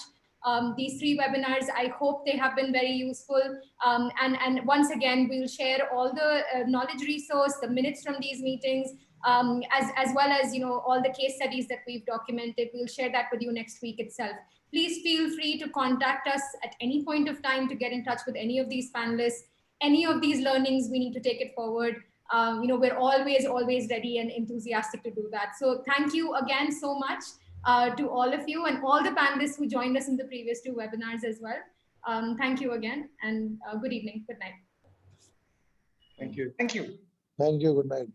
These 3 webinars, I hope they have been very useful. And once again, we'll share all the knowledge resource, the minutes from these meetings, as well as all the case studies that we've documented. We'll share that with you next week itself. Please feel free to contact us at any point of time to get in touch with any of these panelists, any of these learnings. We need to take it forward. We're always ready and enthusiastic to do that. So thank you again so much. To all of you and all the panelists who joined us in the previous 2 webinars as well. Thank you again, and good evening. Good night. Thank you. Thank you. Thank you. Good night.